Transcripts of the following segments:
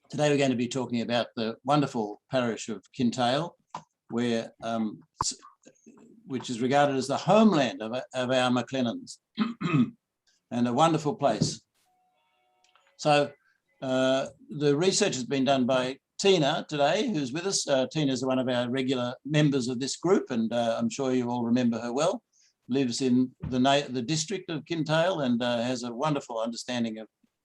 Today we're going to be talking about the wonderful parish of KINTAIL, where which is regarded as the homeland of our MacLennans, and a wonderful place. So the research has been done by Tina today, who's with us. Tina is one of our regular members of this group, and I'm sure you all remember her well. Lives in the district of KINTAIL and has a wonderful understanding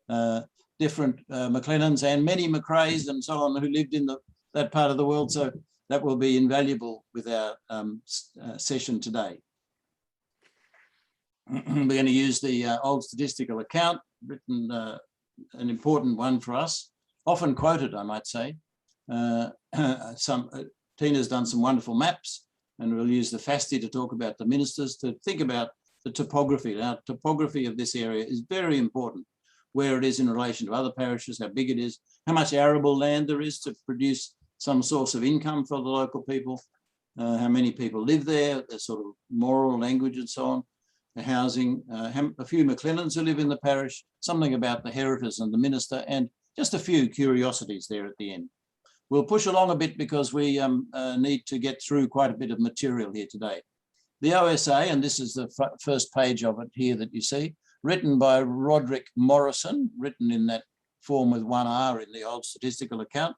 of different McLennans and many McRaes and so on who lived in that part of the world. So that will be invaluable with our session today. We're going to use the old statistical account, written an important one for us, often quoted, I might say. Tina's done some wonderful maps, and we'll use the FASTI to talk about the ministers, to think about the topography. Now, topography of this area is very important, where it is in relation to other parishes, how big it is, how much arable land there is to produce some source of income for the local people, how many people live there, their sort of moral language and so on, the housing, a few McLennans who live in the parish, something about the heritors and the minister, and just a few curiosities there at the end. We'll push along a bit because we need to get through quite a bit of material here today. The OSA, and this is the first page of it here that you see, written by Roderick Morrison, written in that form with one R in the old statistical account.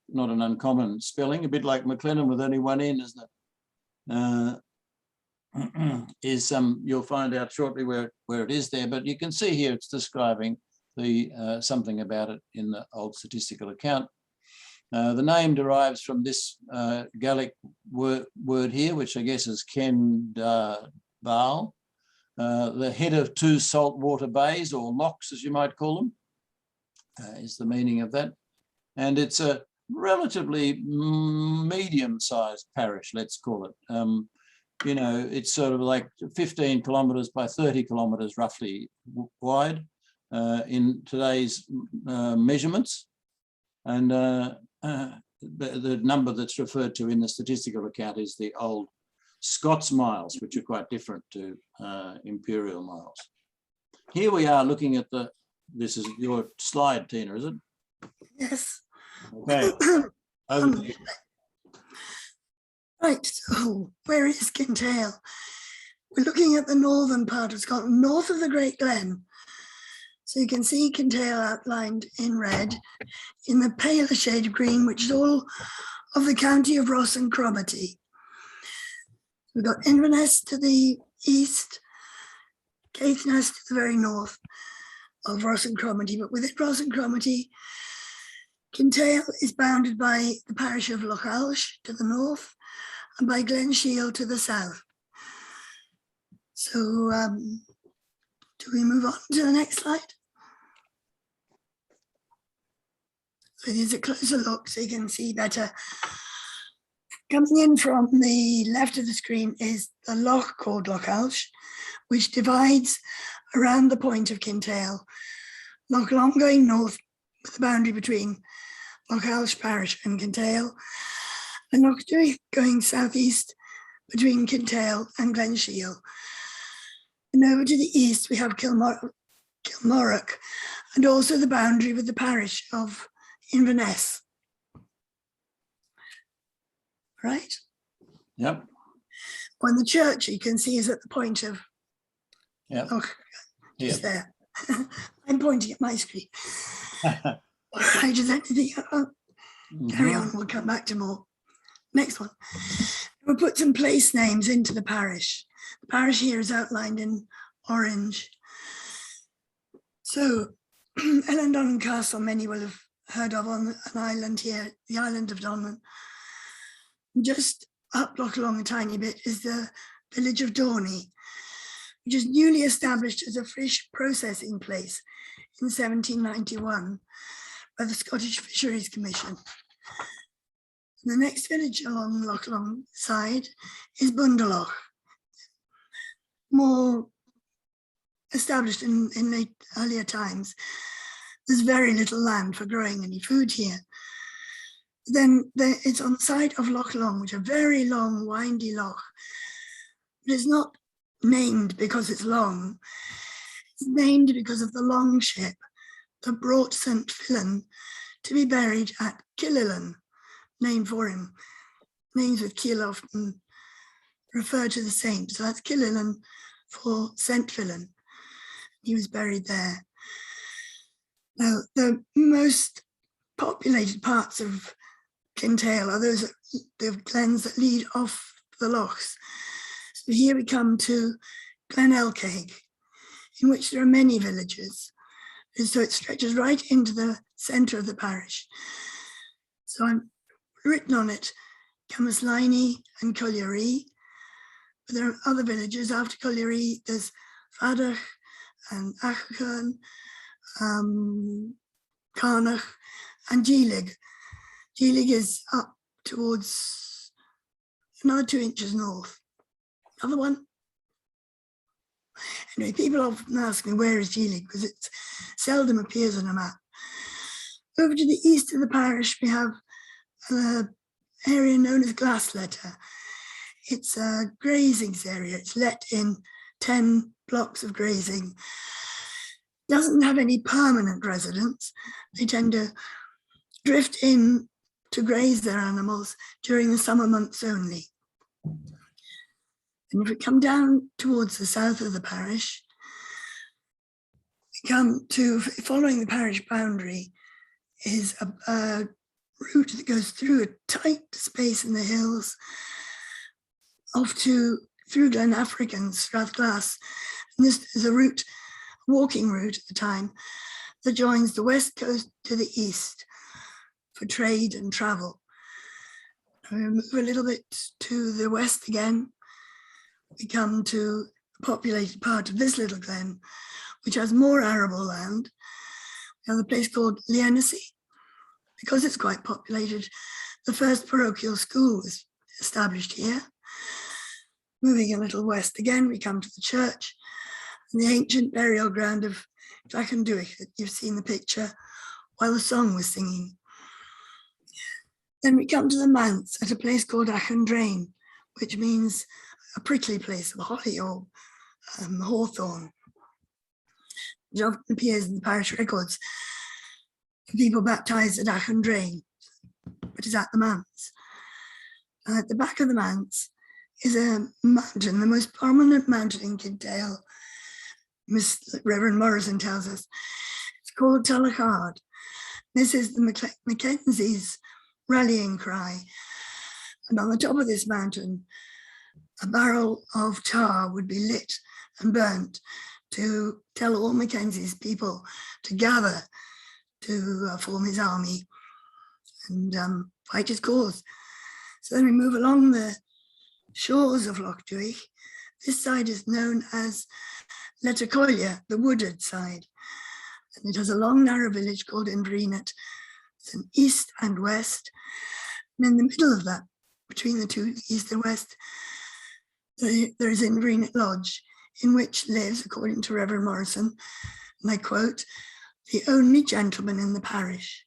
Not an uncommon spelling, a bit like McLennan with only one N, isn't it? You'll find out shortly where it is there, but you can see here it's describing the something about it in the old statistical account. The name derives from this Gaelic word here, which I guess is Ken Baal. The head of two saltwater bays, or lochs as you might call them, is the meaning of that. And it's a relatively medium-sized parish, let's call it. You know, it's sort of like 15 kilometres by 30 kilometres roughly wide in today's measurements. And the number that's referred to in the statistical account is the old Scots miles, which are quite different to imperial miles. Here we are looking at this is your slide, Tina, is it? Yes. Okay. Over to you. Right, so where is KINTAIL? We're looking at the northern part of Scotland, north of the Great Glen. So you can see KINTAIL outlined in red, in the paler shade of green, which is all of the county of Ross and Cromarty. We've got Inverness to the east, Caithness to the very north of Ross and Cromarty, but within Ross and Cromarty, KINTAIL is bounded by the parish of Lochalsh to the north and by Glenshiel to the south. So do we move on to the next slide? So here's a closer look so you can see better. Coming in from the left of the screen is the loch called Lochalsh, which divides around the point of KINTAIL. Loch Long going north with the boundary between Lochalsh parish and KINTAIL, and Loch Dewey going southeast between KINTAIL and Glenshiel. And over to the east we have Kilmorrock, and also the boundary with the parish of Inverness. Right? Yep. When the church you can see is at the point of, yep. Oh, just there. I'm pointing at my screen. Right, is anything? Carry on, we'll come back to more. Next one. We'll put some place names into the parish. The parish here is outlined in orange. So, Ellandon Castle, many will have heard of on an island here, the island of Donlan. Just up Loch Long a tiny bit is the village of Dorney, which is newly established as a fish processing place in 1791 by the Scottish Fisheries Commission. The next village along Loch Long side is Bundaloch, more established in late earlier times. There's very little land for growing any food here. Then it's on the side of Loch Long, which is a very long, windy loch. But it's not named because it's long. It's named because of the longship that brought St. Fillan to be buried at Killillan, named for him. Names with Kill often refer to the saint, so that's Killillan for St. Fillan. He was buried there. Now, the most populated parts of KINTAIL are those the glens that lead off the lochs. So here we come to Glen Elceg, in which there are many villages. And so it stretches right into the centre of the parish. So I'm written on it, Camaslaini and Colliery. But there are other villages after Colliery. There's Fadach and Achachan, Carnach and Geelig. Geelig is up towards another 2 inches north. Another one. Anyway, people often ask me, where is Geelig? Because it seldom appears on a map. Over to the east of the parish, we have an area known as Glassletter. It's a grazing area. It's let in 10 blocks of grazing. Doesn't have any permanent residents. They tend to drift in to graze their animals during the summer months only. And if we come down towards the south of the parish, we come to, following the parish boundary, is a route that goes through a tight space in the hills, off to through Glenafric and Strathglass. And this is a route, walking route at the time, that joins the west coast to the east for trade and travel. We move a little bit to the west again. We come to the populated part of this little glen, which has more arable land. We have a place called Lienesi. Because it's quite populated, the first parochial school was established here. Moving a little west again, we come to the church and the ancient burial ground of Glachanduich that you've seen the picture while the song was singing. Then we come to the manse at a place called Achandrain, which means a prickly place of holly or hawthorn. It often appears in the parish records for people baptized at Achandrain, but is at the manse. At the back of the manse is a mountain, the most prominent mountain in KINTAIL. Reverend Morrison tells us. It's called Tullachard. This is the Mackenzies' rallying cry. And on the top of this mountain, a barrel of tar would be lit and burnt to tell all Mackenzie's people to gather to form his army and fight his cause. So then we move along the shores of Loch Duich. This side is known as Lettercollia, the wooded side. And it has a long narrow village called Inverness. It's an east and west. And in the middle of that, between the two, east and west, there is Inverness Lodge, in which lives, according to Reverend Morrison, and I quote, the only gentleman in the parish.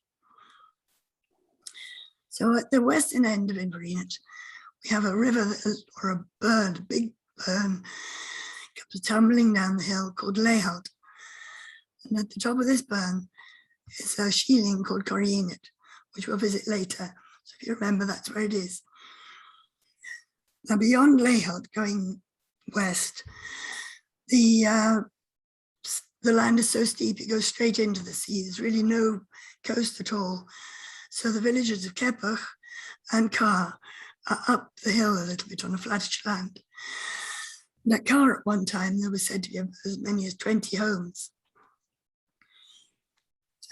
So at the western end of Inverness, we have a river or a burn, a big burn, comes tumbling down the hill called Laird. And at the top of this burn is a shieling called Corrienet, which we'll visit later. So if you remember, that's where it is. Now beyond Laird, going west, the land is so steep it goes straight into the sea. There's really no coast at all. So the villages of Kepach and Carr are up the hill a little bit on a flattish land. And at Carr at one time, there was said to be as many as 20 homes.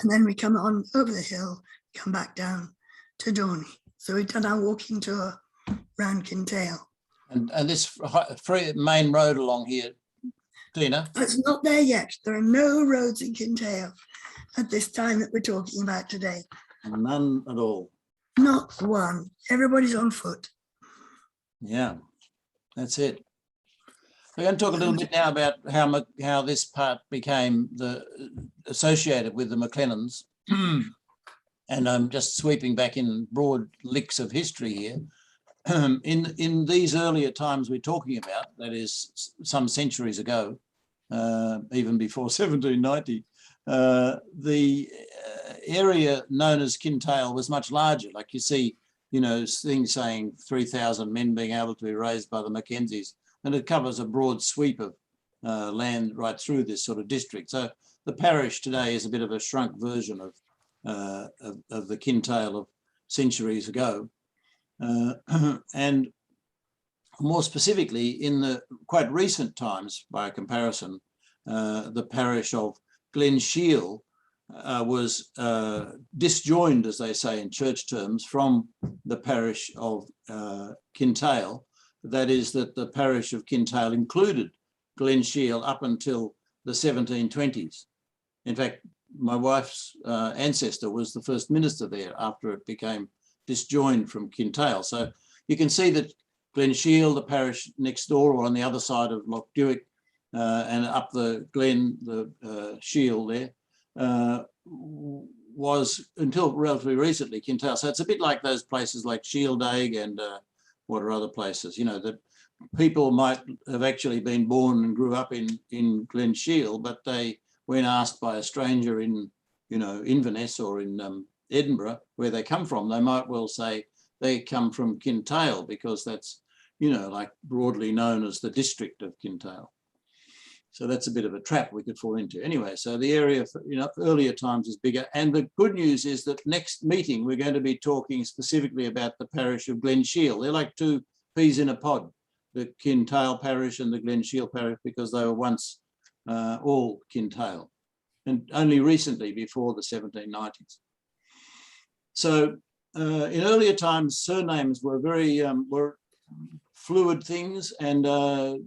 And then we come on over the hill, come back down to Dorney. So we've done our walking tour around KINTAIL. And this free main road along here, Tina? It's not there yet. There are no roads in KINTAIL at this time that we're talking about today. None at all. Not one. Everybody's on foot. Yeah, that's it. We're going to talk a little bit now about how this part became associated with the McLennans. And I'm just sweeping back in broad licks of history here. In these earlier times we're talking about, that is some centuries ago, even before 1790, the area known as Kintail was much larger. Like you see, you know, things saying 3,000 men being able to be raised by the Mackenzies, and it covers a broad sweep of land right through this sort of district. So the parish today is a bit of a shrunk version of the Kintail of centuries ago. And more specifically, in the quite recent times, by comparison, the parish of Glenshiel was disjoined, as they say in church terms, from the parish of Kintail. That is, that the parish of Kintail included Glenshiel up until the 1720s. In fact, my wife's ancestor was the first minister there after it became disjoined from Kintail. So you can see that Glenshiel, the parish next door or on the other side of Loch Dewick, and up the Glen, the Shield there, was until relatively recently Kintail. So it's a bit like those places like Shieldaig and what are other places, you know, that people might have actually been born and grew up in Glenshiel, but they, when asked by a stranger in, you know, Inverness or in Edinburgh, where they come from, they might well say they come from Kintail, because that's, you know, like broadly known as the district of Kintail. So that's a bit of a trap we could fall into. Anyway, so the area, you know, earlier times is bigger. And the good news is that next meeting, we're going to be talking specifically about the parish of Glenshiel. They're like two peas in a pod, the Kintail parish and the Glenshiel parish, because they were once all Kintail, and only recently before the 1790s. So in earlier times, surnames were very, were fluid things, and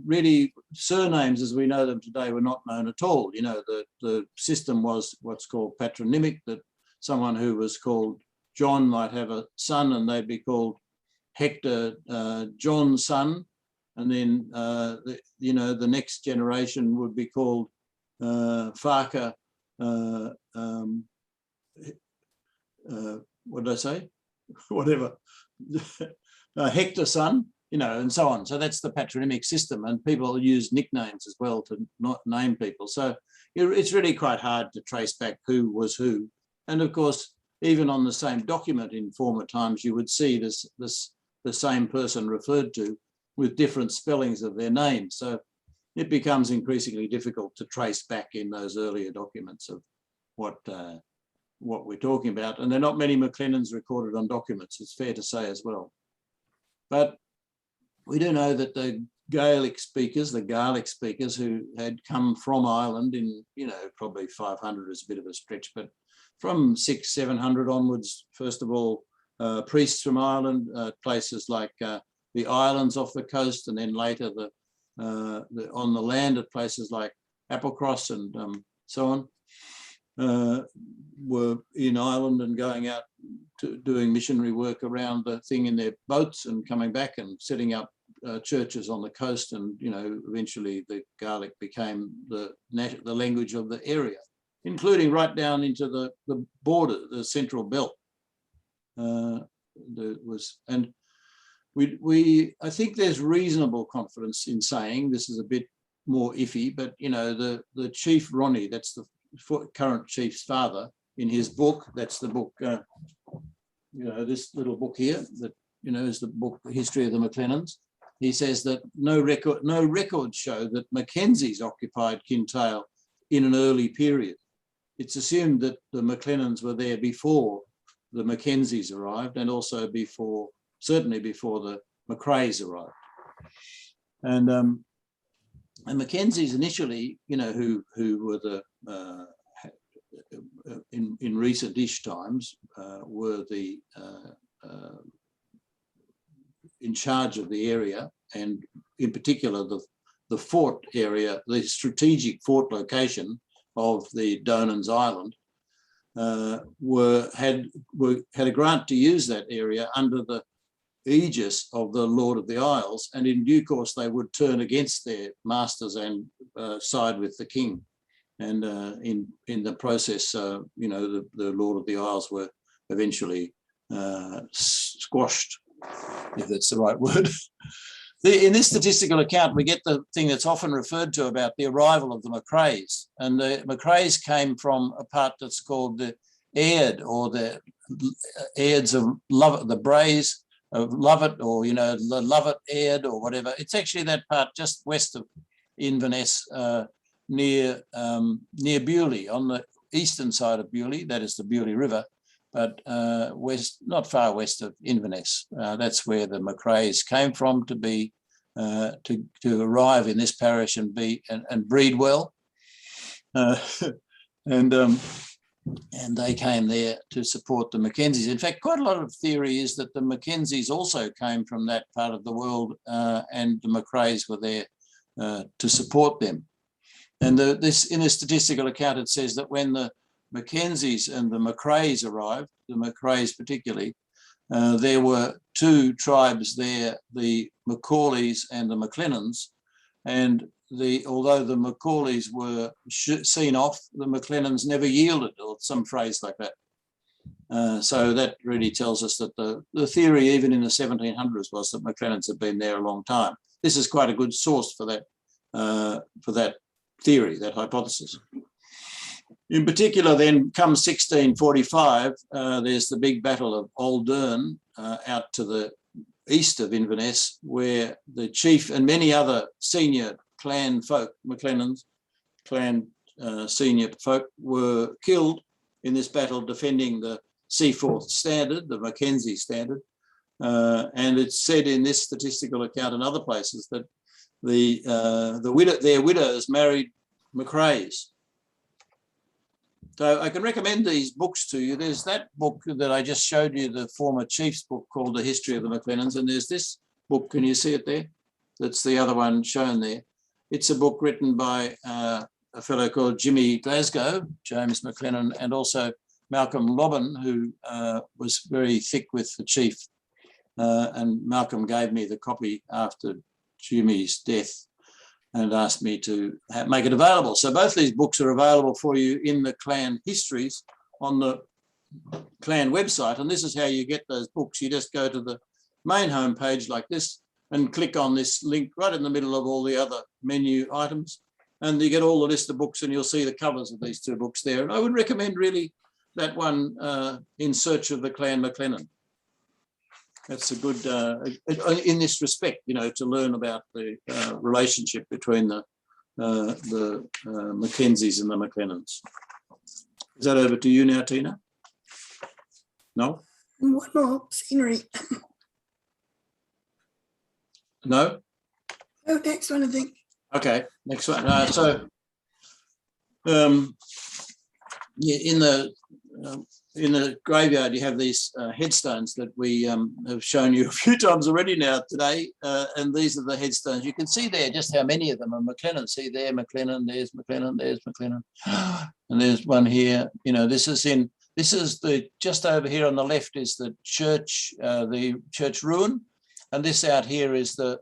really surnames as we know them today were not known at all. You know, the system was what's called patronymic, that someone who was called John might have a son and they'd be called Hector John's son, and then you know, the next generation would be called Farker, what did I say? Whatever, Hector son, you know, and so on. So that's the patronymic system, and people use nicknames as well to not name people. So it's really quite hard to trace back who was who. And of course, even on the same document in former times, you would see the same person referred to with different spellings of their name. So it becomes increasingly difficult to trace back in those earlier documents of what we're talking about. And there are not many MacLennans recorded on documents, it's fair to say as well. But we do know that the Gaelic speakers, who had come from Ireland in, you know, probably 500 is a bit of a stretch, but from 600, 700 onwards, first of all, priests from Ireland, places like the islands off the coast, and then later on the land at places like Applecross and so on, were in Ireland and going out to doing missionary work around the thing in their boats and coming back and setting up churches on the coast. And, you know, eventually the Gaelic became the language of the area, including right down into the border, the central belt. I think there's reasonable confidence in saying, this is a bit more iffy, but, you know, the chief Ronnie, that's the current chief's father, in his book, that's the book, you know, this little book here, that, you know, is the book, The History of the McLennans. He says that no records show that Mackenzies occupied Kintail in an early period. It's assumed that the McLennans were there before the Mackenzies arrived, and also before, certainly before the Macraes arrived. And Mackenzies initially, you know, who were the in recent-ish times were the in charge of the area, and in particular the fort area, the strategic fort location of the Donans Island, had a grant to use that area under the aegis of the Lord of the Isles, and in due course they would turn against their masters and side with the king. And in the process, you know, the Lord of the Isles were eventually squashed, if that's the right word. In this statistical account, we get the thing that's often referred to about the arrival of the McRaes. And the McRaes came from a part that's called the Laird, or the Lairds of Lovat, the Braes of Lovat, or, you know, the Lovat Laird or whatever. It's actually that part just west of Inverness, near Bewley, on the eastern side of Bewley, that is the Bewley River, but west, not far west of Inverness. That's where the McRaes came from to be to arrive in this parish and be and breed well, and they came there to support the Mackenzies. In fact, quite a lot of theory is that the Mackenzies also came from that part of the world, and the McRaes were there to support them. And in a statistical account, it says that when the Mackenzies and the McRaes arrived, the McRaes particularly, there were two tribes there, the Macauleys and the McLennans, and although the Macauleys were seen off, the McLennans never yielded, or some phrase like that. So that really tells us that the theory, even in the 1700s, was that McLennans had been there a long time. This is quite a good source for that theory, that hypothesis. In particular, then, come 1645, there's the big battle of Aldern out to the east of Inverness, where the chief and many other senior clan folk, McLennans, clan senior folk, were killed in this battle defending the Seaforth Standard, the Mackenzie Standard. And it's said in this statistical account and other places that their widows married McRaes. So I can recommend these books to you. There's that book that I just showed you, the former chief's book called The History of the McLennans, and there's this book, can you see it there? That's the other one shown there. It's a book written by a fellow called Jimmy Glasgow, James McLennan, and also Malcolm Lobban, who was very thick with the chief. And Malcolm gave me the copy after Jimmy's death and asked me to make it available. So both these books are available for you in the clan histories on the clan website. And this is how you get those books. You just go to the main homepage like this and click on this link right in the middle of all the other menu items. And you get all the list of books, and you'll see the covers of these two books there. And I would recommend really that one, In Search of the Clan MacLennan. That's a good, in this respect, you know, to learn about the relationship between the Mackenzies and the McLennans. Is that over to you now, Tina? No? One more, scenery. No? Oh, next one, I think. Okay, next one. Yeah, in the graveyard, you have these headstones that we have shown you a few times already now today, and these are the headstones. You can see there just how many of them are McLennan. See there, McLennan, there's McLennan, there's McLennan, and there's one here. You know, this is the, just over here on the left is the church ruin, and this out here is the,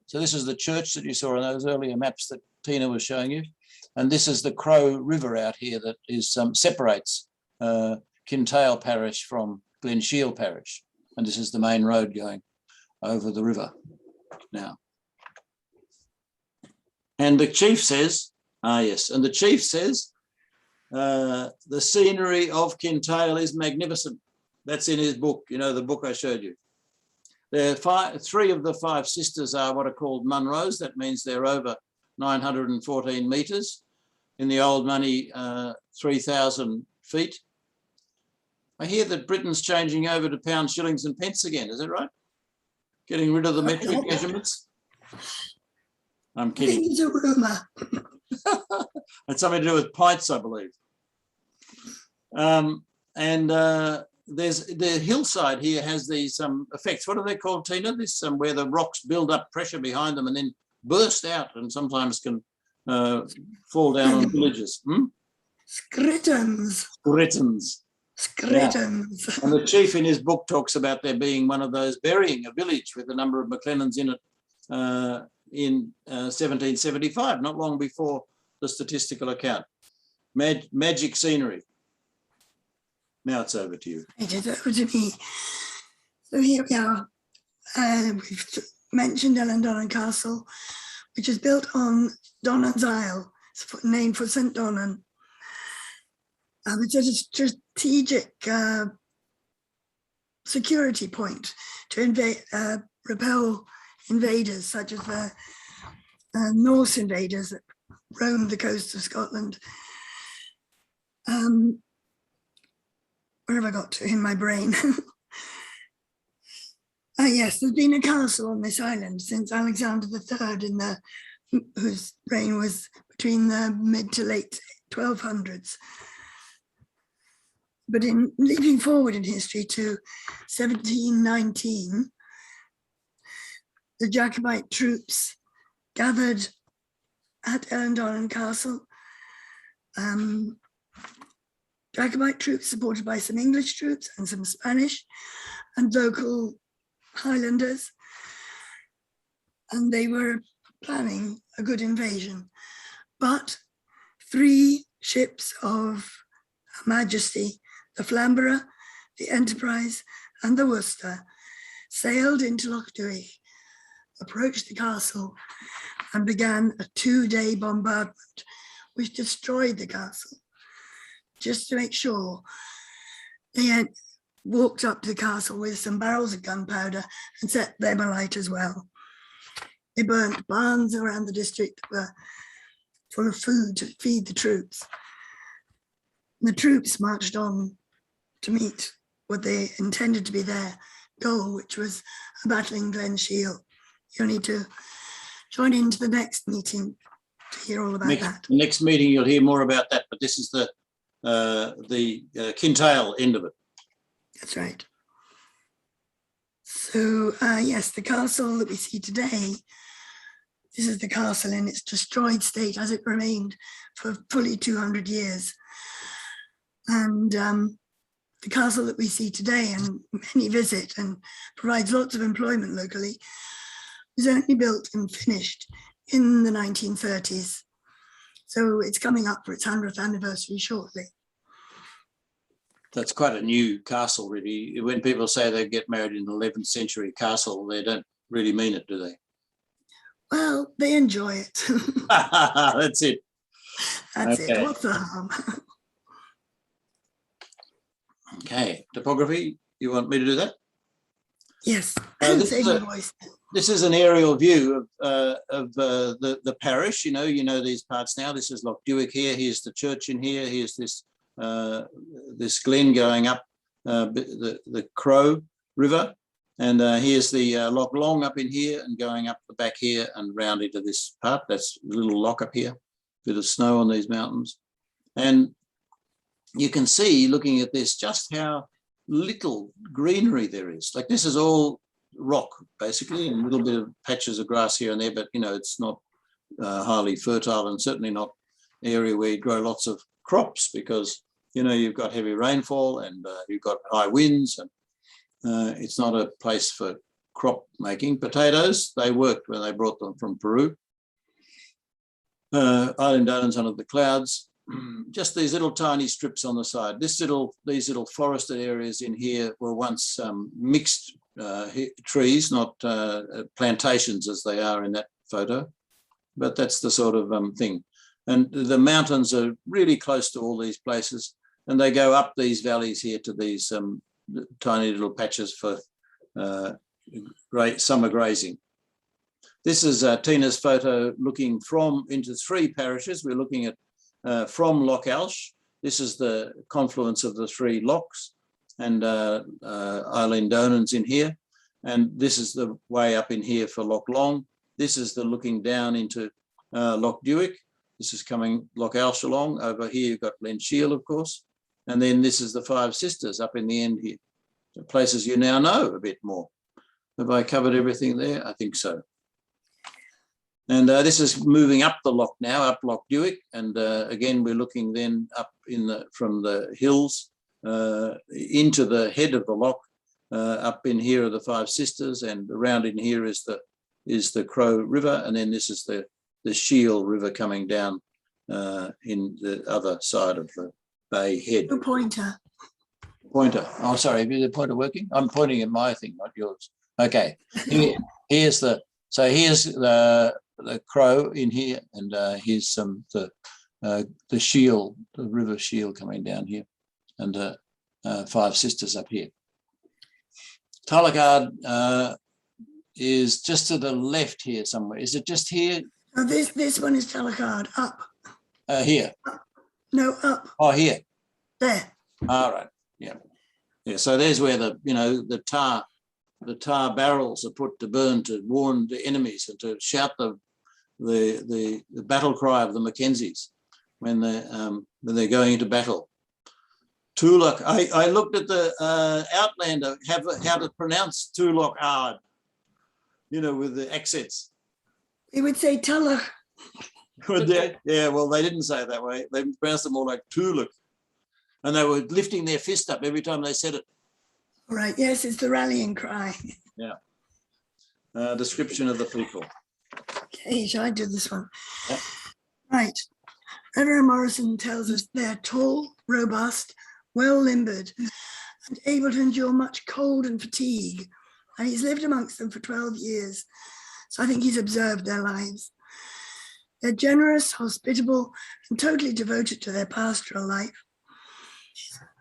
so this is the church that you saw on those earlier maps that Tina was showing you, and this is the Crow River out here that is separates KINTAIL parish from Glen Shiel parish, and this is the main road going over the river now. And the chief says, yes, and the chief says, the scenery of KINTAIL is magnificent. That's in his book, you know, the book I showed you. There are three of the five sisters are what are called Munros. That means they're over 914 metres. In the old money, 3,000 feet. I hear that Britain's changing over to pounds, shillings and pence again. Is that right? Getting rid of the metric measurements? I'm kidding. It's a rumour. It's something to do with pints, I believe. There's the hillside here has these effects. What are they called, Tina? This where the rocks build up pressure behind them and then burst out, and sometimes can fall down on villages. Scritons. Scritons. Scritons. Yeah. And the chief in his book talks about there being one of those burying a village with a number of McLennans in it in 1775, not long before the statistical account. Magic scenery. Now it's over to you. It is over to me. So here we are. We've mentioned Ellandonnan Castle, which is built on Donnan's Isle. It's named for St. Donnan. It's a strategic security point to repel invaders such as the Norse invaders that roamed the coast of Scotland. Where have I got to in my brain? Yes, there's been a castle on this island since Alexander III, whose reign was between the mid to late 1200s. But in leaping forward in history to 1719, the Jacobite troops gathered at Ellandonnan Castle. Jacobite troops supported by some English troops and some Spanish and local Highlanders. And they were planning a good invasion. But 3 ships of Her Majesty, the Flamborough, the Enterprise, and the Worcester, sailed into Loch Duich, approached the castle, and began a 2-day bombardment, which destroyed the castle. Just to make sure, they had walked up to the castle with some barrels of gunpowder and set them alight as well. They burnt barns around the district that were full of food to feed the troops. The troops marched on to meet what they intended to be their goal, which was a battling Glen Shiel. You'll need to join into the next meeting to hear all about that. Next meeting, you'll hear more about that, but this is the Kintail end of it. That's right. So yes, the castle that we see today, this is the castle in its destroyed state as it remained for fully 200 years. And the castle that we see today, and many visit and provides lots of employment locally, was only built and finished in the 1930s. So it's coming up for its 100th anniversary shortly. That's quite a new castle, really. When people say they get married in an 11th century castle, they don't really mean it, do they? Well, they enjoy it. That's it. That's it. What's the harm? Okay, topography. You want me to do that? Yes. This is an aerial view of the parish. You know these parts now. This is Loch Duich here. Here's the church in here. Here's this this glen going up the Crow River, and here's the Loch Long up in here and going up the back here and round into this part. That's a little loch up here. Bit of snow on these mountains, and you can see, looking at this, just how little greenery there is. Like, this is all rock basically, and a little bit of patches of grass here and there, but it's not highly fertile, and certainly not an area where you grow lots of crops, because you've got heavy rainfall and you've got high winds, and it's not a place for crop making. Potatoes, they worked when they brought them from Peru. Island Donans under the clouds. Just these little tiny strips on the side. These little forested areas in here were once mixed trees, not plantations as they are in that photo, but that's the sort of thing. And the mountains are really close to all these places, and they go up these valleys here to these tiny little patches for summer grazing. This is Tina's photo looking into 3 parishes. We're looking at from Loch Alsh. This is the confluence of the 3 lochs, and Eileen Donan's in here. And this is the way up in here for Loch Long. This is the looking down into Loch Duich. This is coming Loch Alsh along. Over here you've got Glen Shiel, of course. And then this is the 5 Sisters up in the end here. So places you now know a bit more. Have I covered everything there? I think so. And this is moving up the loch now, up Loch Duich, and again we're looking then up from the hills into the head of the loch. Up in here are the 5 Sisters, and around in here is the Crow River, and then this is the Shiel River coming down in the other side of the bay head. The pointer. Pointer. Oh, sorry, is the pointer working? I'm pointing at my thing, not yours. Okay, here's the crow in here, and here's the shield, the river shield coming down here, and 5 sisters up here. Talakard is just to the left here somewhere. Is it just here? Oh, this one is Talakard, up. Here. No, up. Oh, here. There. All right. Yeah. Yeah. So there's where the tar barrels are put to burn, to warn the enemies and to shout the battle cry of the Mackenzies when they're going into battle. Tulak. I looked at the Outlander how to pronounce Tulak, with the accents. They would say Tulak. Would they? Yeah, well, they didn't say it that way. They pronounced it more like Tulak. And they were lifting their fist up every time they said it. All right, yes, it's the rallying cry. Yeah. Description of the people. Okay, shall I do this one? Yeah. Right. Reverend Morrison tells us they're tall, robust, well-limbered, and able to endure much cold and fatigue. And he's lived amongst them for 12 years. So I think he's observed their lives. They're generous, hospitable, and totally devoted to their pastoral life.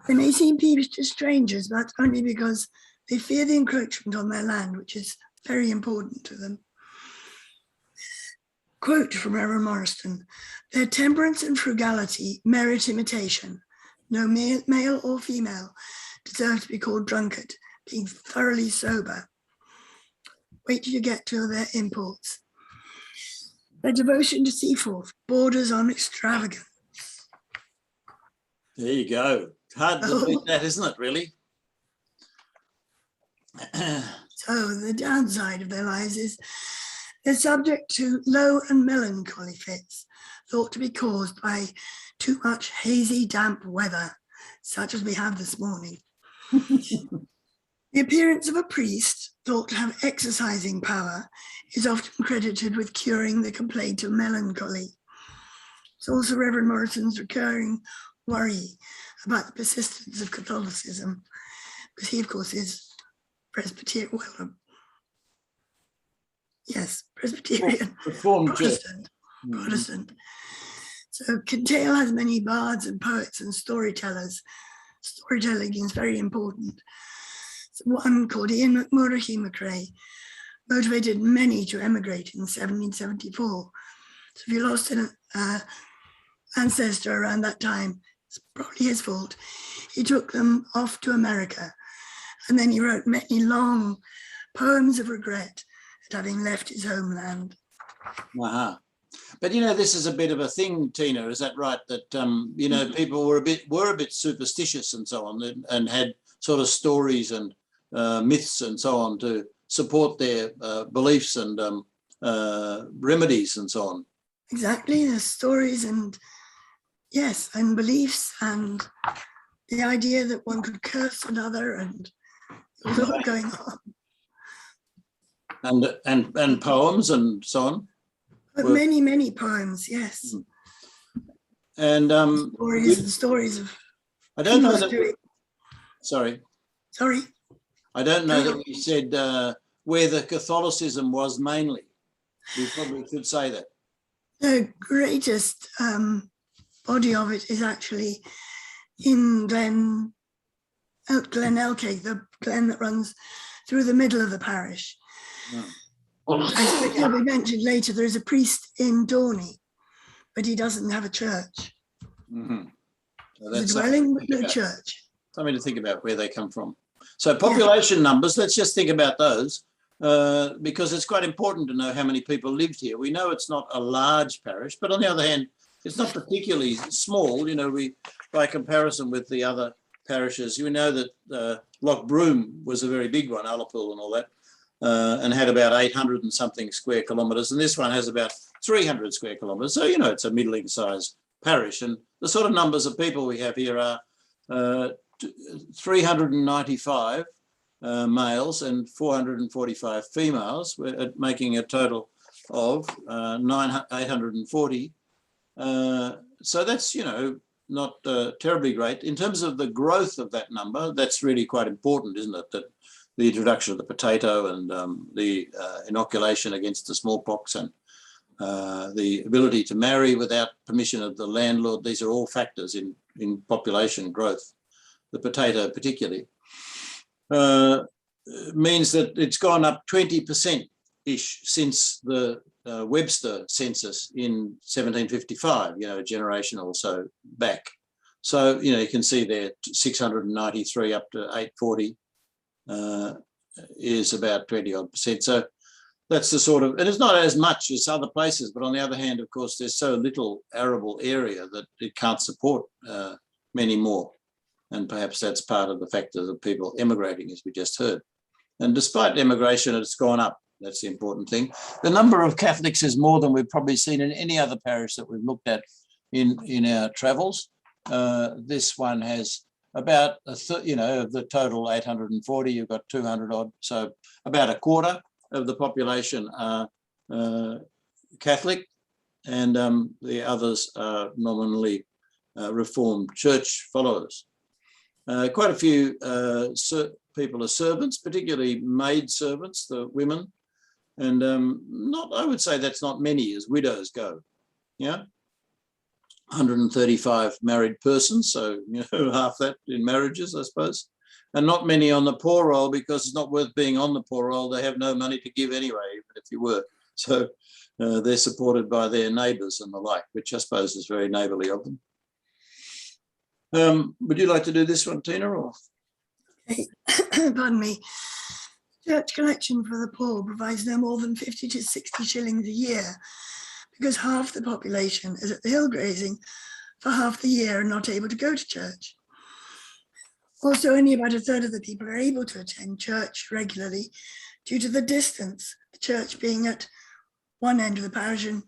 They may seem peevish to strangers, but only because they fear the encroachment on their land, which is very important to them. Quote from Reverend Morrison: "Their temperance and frugality merit imitation. No male or female deserve to be called drunkard, being thoroughly sober." Wait till you get to their imports. Their devotion to Seaforth borders on extravagance. There you go. Hard to beat that, isn't it, really? So the downside of their lives is they're subject to low and melancholy fits, thought to be caused by too much hazy, damp weather, such as we have this morning. The appearance of a priest, thought to have exorcising power, is often credited with curing the complaint of melancholy. It's also Reverend Morrison's recurring worry about the persistence of Catholicism, because he, of course, is Presbyterian, Presbyterian, Protestant. So KINTAIL has many bards and poets and storytellers. Storytelling is very important. So one called Ian McMurray McRae motivated many to emigrate in 1774. So if you lost an ancestor around that time, it's probably his fault. He took them off to America, and then he wrote many long poems of regret at having left his homeland. But this is a bit of a thing, Tina. Is that right? That people were a bit superstitious and so on, and had sort of stories and myths and so on to support their beliefs and remedies and so on. Exactly, the stories and yes, and beliefs and the idea that one could curse another, and there was a lot going on. And poems and so on. But many poems, yes. And stories of. I don't know that. Sorry. I don't know that we said where the Catholicism was mainly. We probably could say that. The greatest body of it is actually in Glen Elkig, the glen that runs through the middle of the parish. As will be mentioned later, there is a priest in Dorney, but he doesn't have a church. So that's a dwelling, but no church. Something to think about where they come from. So population numbers, let's just think about those, because it's quite important to know how many people lived here. We know it's not a large parish, but on the other hand, it's not particularly small. We, by comparison with the other parishes, we know that Loch Broom was a very big one, Ullapool and all that, and had about 800 and something square kilometres, and this one has about 300 square kilometres. So, it's a middling sized parish, and the sort of numbers of people we have here are 395 males and 445 females, making a total of 840. So that's, not terribly great. In terms of the growth of that number, that's really quite important, isn't it? That the introduction of the potato and the inoculation against the smallpox and the ability to marry without permission of the landlord. These are all factors in population growth. The potato particularly means that it's gone up 20%-ish since the Webster census in 1755, a generation or so back. So, you can see there 693 up to 840 is about 20-odd%. So that's the sort of, and it's not as much as other places, but on the other hand, of course, there's so little arable area that it can't support many more. And perhaps that's part of the factors of people emigrating, as we just heard. And despite immigration, it's gone up. That's the important thing. The number of Catholics is more than we've probably seen in any other parish that we've looked at in our travels. This one has about, of the total 840, you've got 200 odd. So about a quarter of the population are Catholic, and the others are nominally Reformed Church followers. Quite a few people are servants, particularly maid servants, the women, and I would say that's not many as widows go. 135 married persons, so half that in marriages, I suppose, and not many on the poor roll, because it's not worth being on the poor roll. They have no money to give anyway, even if you were. So they're supported by their neighbours and the like, which I suppose is very neighbourly of them. Would you like to do this one, Tina? Or? Pardon me. Church collection for the poor provides no more than 50 to 60 shillings a year, because half the population is at the hill grazing for half the year and not able to go to church. Also, only about a third of the people are able to attend church regularly due to the distance, the church being at one end of the parish and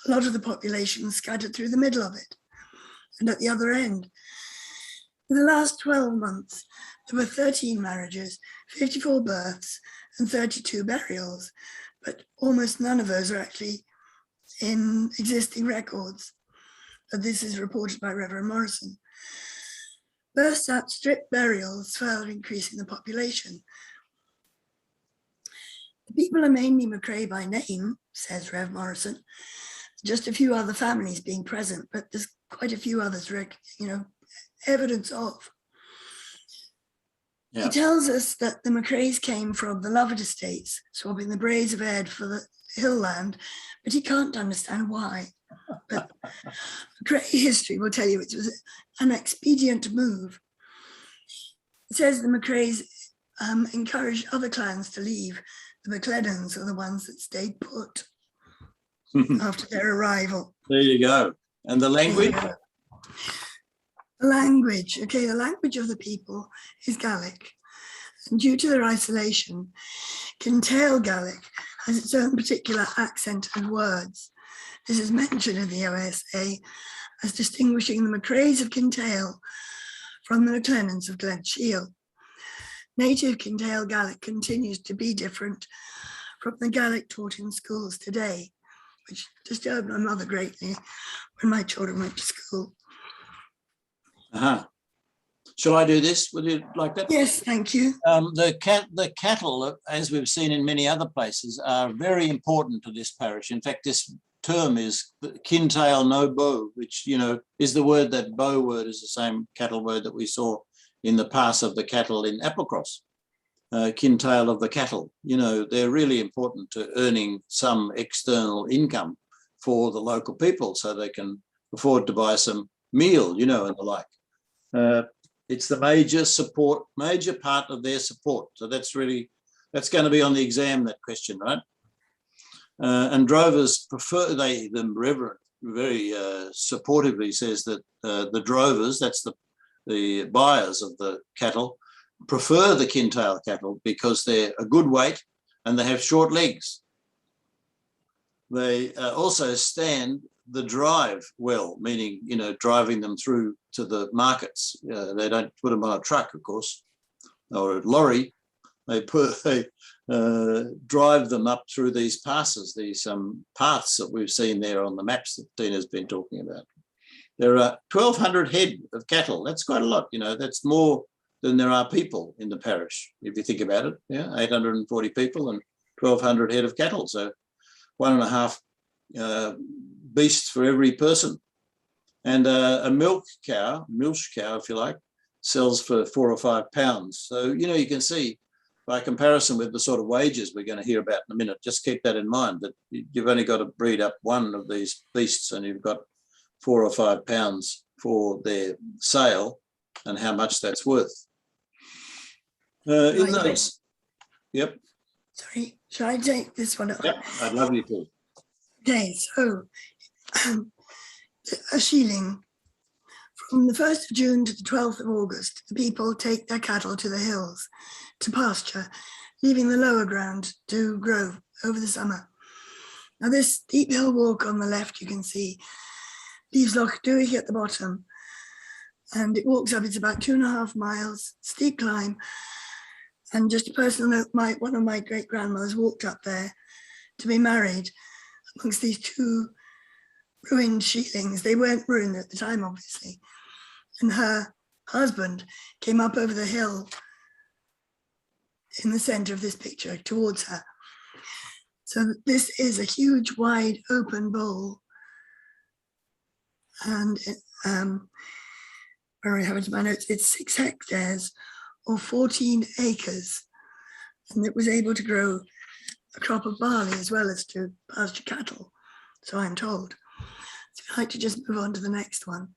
a lot of the population scattered through the middle of it and at the other end. In the last 12 months, there were 13 marriages, 54 births and 32 burials, but almost none of those are actually in existing records. But this is reported by Reverend Morrison. Births outstrip burials, further increasing the population. The people are mainly McRae by name, says Rev Morrison. Just a few other families being present, but there's quite a few others, evidence of. Yeah. He tells us that the McRaes came from the Lovett estates, swapping the Braes of Ed for the hill land, but he can't understand why. But McRae history will tell you it was an expedient move. It says the McRaes encouraged other clans to leave. The McLennans are the ones that stayed put after their arrival. There you go. And the language? The language, the language of the people is Gaelic. And due to their isolation, KINTAIL Gaelic has its own particular accent and words. This is mentioned in the OSA as distinguishing the McRaes of KINTAIL from the McLennans of Glen Shiel. Native KINTAIL Gaelic continues to be different from the Gaelic taught in schools today, which disturbed my mother greatly when my children went to school. Shall I do this? Would you like that? Yes, thank you. The cattle, as we've seen in many other places, are very important to this parish. In fact, this term is KINTAIL no bow, which, is the word, that bow word is the same cattle word that we saw in the pass of the cattle in Applecross. KINTAIL of the cattle, they're really important to earning some external income for the local people so they can afford to buy some meal, and the like. It's the major part of their support. So that's going to be on the exam, that question, right? And drovers prefer, the Reverend very supportively says that the drovers, that's the buyers of the cattle, prefer the KINTAIL cattle because they're a good weight and they have short legs. They also stand the drive well, meaning, driving them through to the markets. They don't put them on a truck, of course, or a lorry. They drive them up through these passes, these paths that we've seen there on the maps that Tina's been talking about. There are 1,200 head of cattle. That's quite a lot, that's more than there are people in the parish, if you think about it. Yeah, 840 people and 1,200 head of cattle. So 1.5 beasts for every person. And a milch cow, if you like, sells for 4 or 5 pounds. So, you know, you can see by comparison with the sort of wages we're going to hear about in a minute, just keep that in mind, that you've only got to breed up one of these beasts and you've got 4 or 5 pounds for their sale and how much that's worth. In those, yep. Sorry, shall I take this one up? Yep, I'd love you to. Okay, so a shilling. From the 1st of June to the 12th of August, the people take their cattle to the hills to pasture, leaving the lower ground to grow over the summer. Now this steep hill walk on the left, you can see, leaves Loch Duig at the bottom, and it walks up, it's about 2.5 miles, steep climb. And just a personal note, one of my great-grandmothers walked up there to be married amongst these 2 ruined sheilings. They weren't ruined at the time, obviously. And her husband came up over the hill in the center of this picture towards her. So this is a huge, wide, open bowl. And where I have it in my notes, it's 6 hectares or 14 acres. And it was able to grow a crop of barley as well as to pasture cattle, so I'm told. So I'd like to just move on to the next one.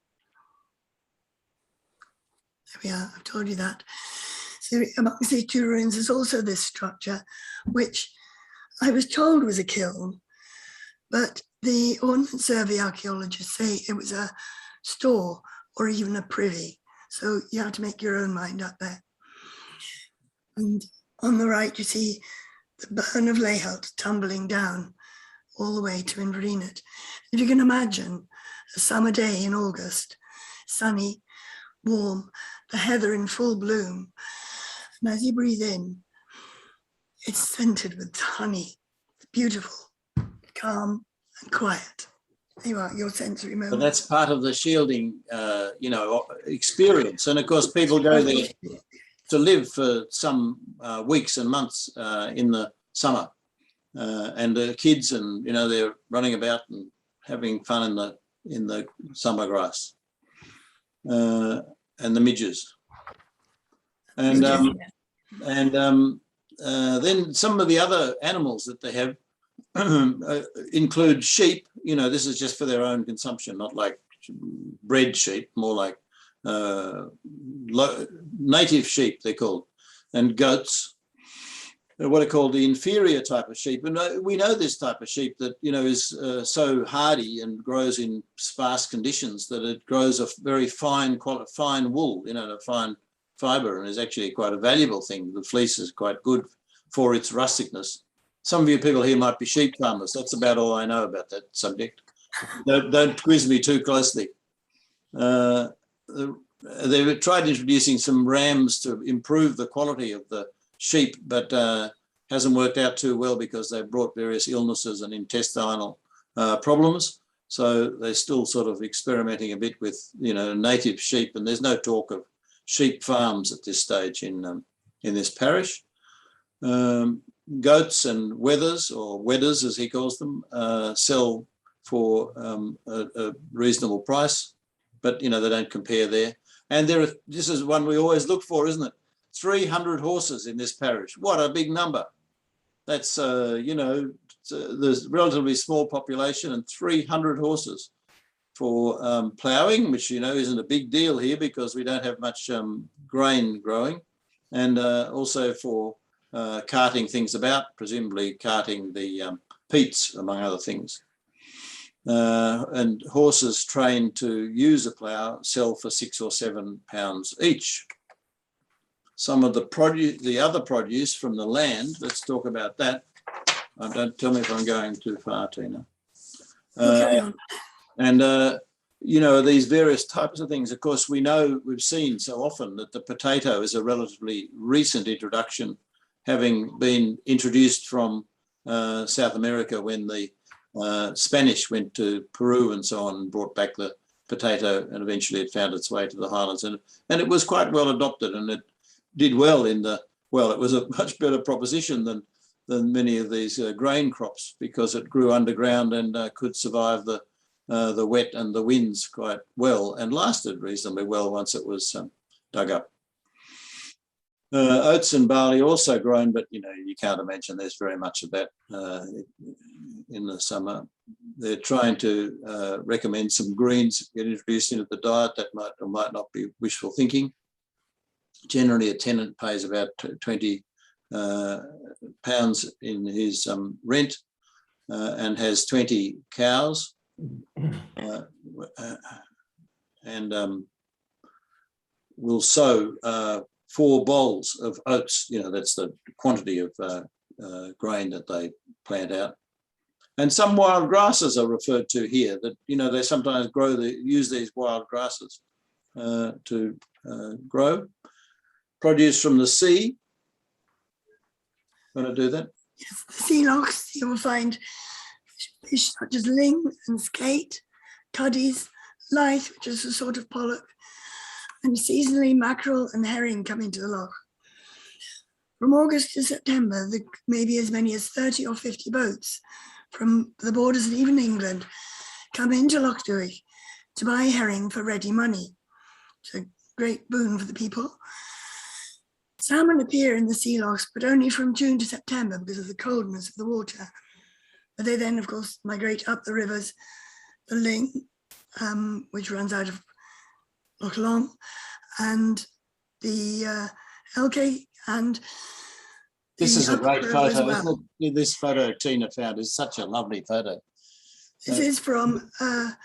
There we are, I've told you that. So amongst these 2 ruins, there's also this structure, which I was told was a kiln, but the Ordnance Survey archaeologists say it was a store or even a privy. So you have to make your own mind up there. And on the right, you see the burn of Laird tumbling down all the way to Inverness. If you can imagine a summer day in August, sunny, warm, the heather in full bloom. And as you breathe in, it's scented with honey. It's beautiful, calm and quiet. There you are, your sensory moment. But that's part of the shielding, you know, experience. And of course, people go there to live for some weeks and months in the summer. And the kids, and you know, they're running about and having fun in the summer grass and the midges. And then some of the other animals that they have include sheep. You know, this is just for their own consumption, not like bred sheep, more like native sheep, they're called, and goats. What are called the inferior type of sheep. And we know this type of sheep that, you know, is so hardy and grows in sparse conditions that it grows a very fine wool, you know, a fine fibre, and is actually quite a valuable thing. The fleece is quite good for its rusticness. Some of you people here might be sheep farmers. That's about all I know about that subject. Don't quiz me too closely. They've tried introducing some rams to improve the quality of the sheep, but hasn't worked out too well because they've brought various illnesses and intestinal problems. So they're still sort of experimenting a bit with, you know, native sheep, and there's no talk of sheep farms at this stage in this parish. Goats and wethers, or wedders as he calls them, sell for a reasonable price, but you know, they don't compare there. And this is one we always look for, isn't it? 300 horses in this parish. What a big number. That's, you know, there's a relatively small population and 300 horses for ploughing, which, you know, isn't a big deal here because we don't have much grain growing, and also for carting things about, presumably carting the peats, among other things. And horses trained to use a plough sell for £6 or £7 each. Some of the produce, the other produce from the land, let's talk about that. Don't tell me if I'm going too far, Tina. You know, these various types of things. Of course, we know, we've seen so often that the potato is a relatively recent introduction, having been introduced from South America when the Spanish went to Peru and so on and brought back the potato, and eventually it found its way to the highlands. And it was quite well adopted, and it did well in the, well, it was a much better proposition than many of these grain crops, because it grew underground and could survive the wet and the winds quite well, and lasted reasonably well once it was dug up. Oats and barley also grown, but you know, you can't imagine there's very much of that in the summer. They're trying to recommend some greens get introduced into the diet. That might or might not be wishful thinking. Generally, a tenant pays about 20 pounds in his rent and has 20 cows, and will sow 4 bowls of oats. You know, that's the quantity of grain that they plant out. And some wild grasses are referred to here, that, you know, they sometimes use these wild grasses to grow. Produce from the sea. Want to do that? Yes, the sea lochs, you will find fish such as ling and skate, cuddies, lythe, which is a sort of pollock, and seasonally mackerel and herring come into the loch. From August to September, there may be as many as 30 or 50 boats from the borders and even England come into Loch Duich to buy herring for ready money. It's a great boon for the people. Salmon appear in the sea lochs, but only from June to September because of the coldness of the water. But they then, of course, migrate up the rivers, the Ling, which runs out of Loch Long, and the Elke, and this is a great photo. Well. This photo Tina found is such a lovely photo. This is from a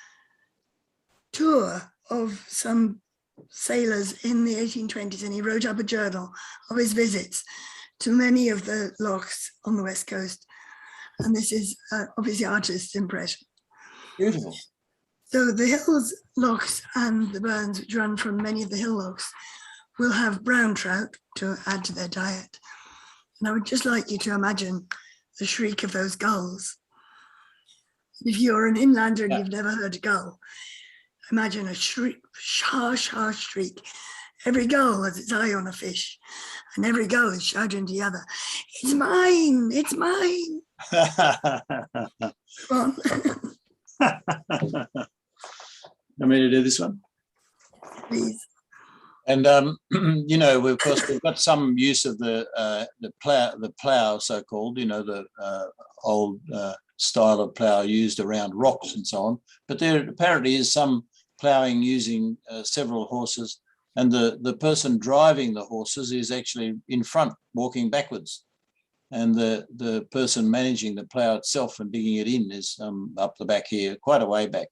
tour of some sailors in the 1820s, and he wrote up a journal of his visits to many of the lochs on the west coast. And this is obviously artist's impression. Beautiful. So the hills lochs and the burns, which run from many of the hill lochs, will have brown trout to add to their diet. And I would just like you to imagine the shriek of those gulls. If you're an inlander and you've never heard a gull, imagine a shriek, harsh, harsh shriek. Every gull has its eye on a fish, and every gull is shouting to the other, "It's mine, it's mine." Come on. Want me to do this one? Please. And you know, of course, we've got some use of the plough, so-called. You know, the old style of plough used around rocks and so on. But there apparently is some ploughing using several horses, and the person driving the horses is actually in front, walking backwards, and the person managing the plough itself and digging it in is up the back here, quite a way back,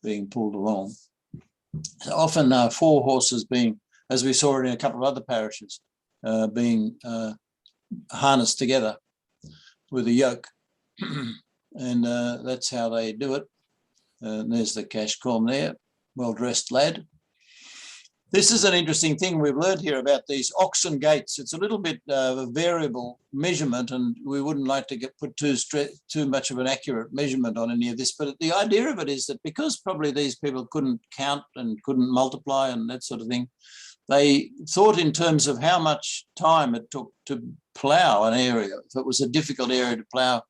being pulled along. So often 4 horses being, as we saw in a couple of other parishes, being harnessed together with a yoke, and that's how they do it. And there's the cash corn there, well-dressed lad. This is an interesting thing we've learned here about these oxen gates. It's a little bit of a variable measurement, and we wouldn't like to put too much of an accurate measurement on any of this, but the idea of it is that because probably these people couldn't count and couldn't multiply and that sort of thing, they thought in terms of how much time it took to plough an area. If it was a difficult area to plough,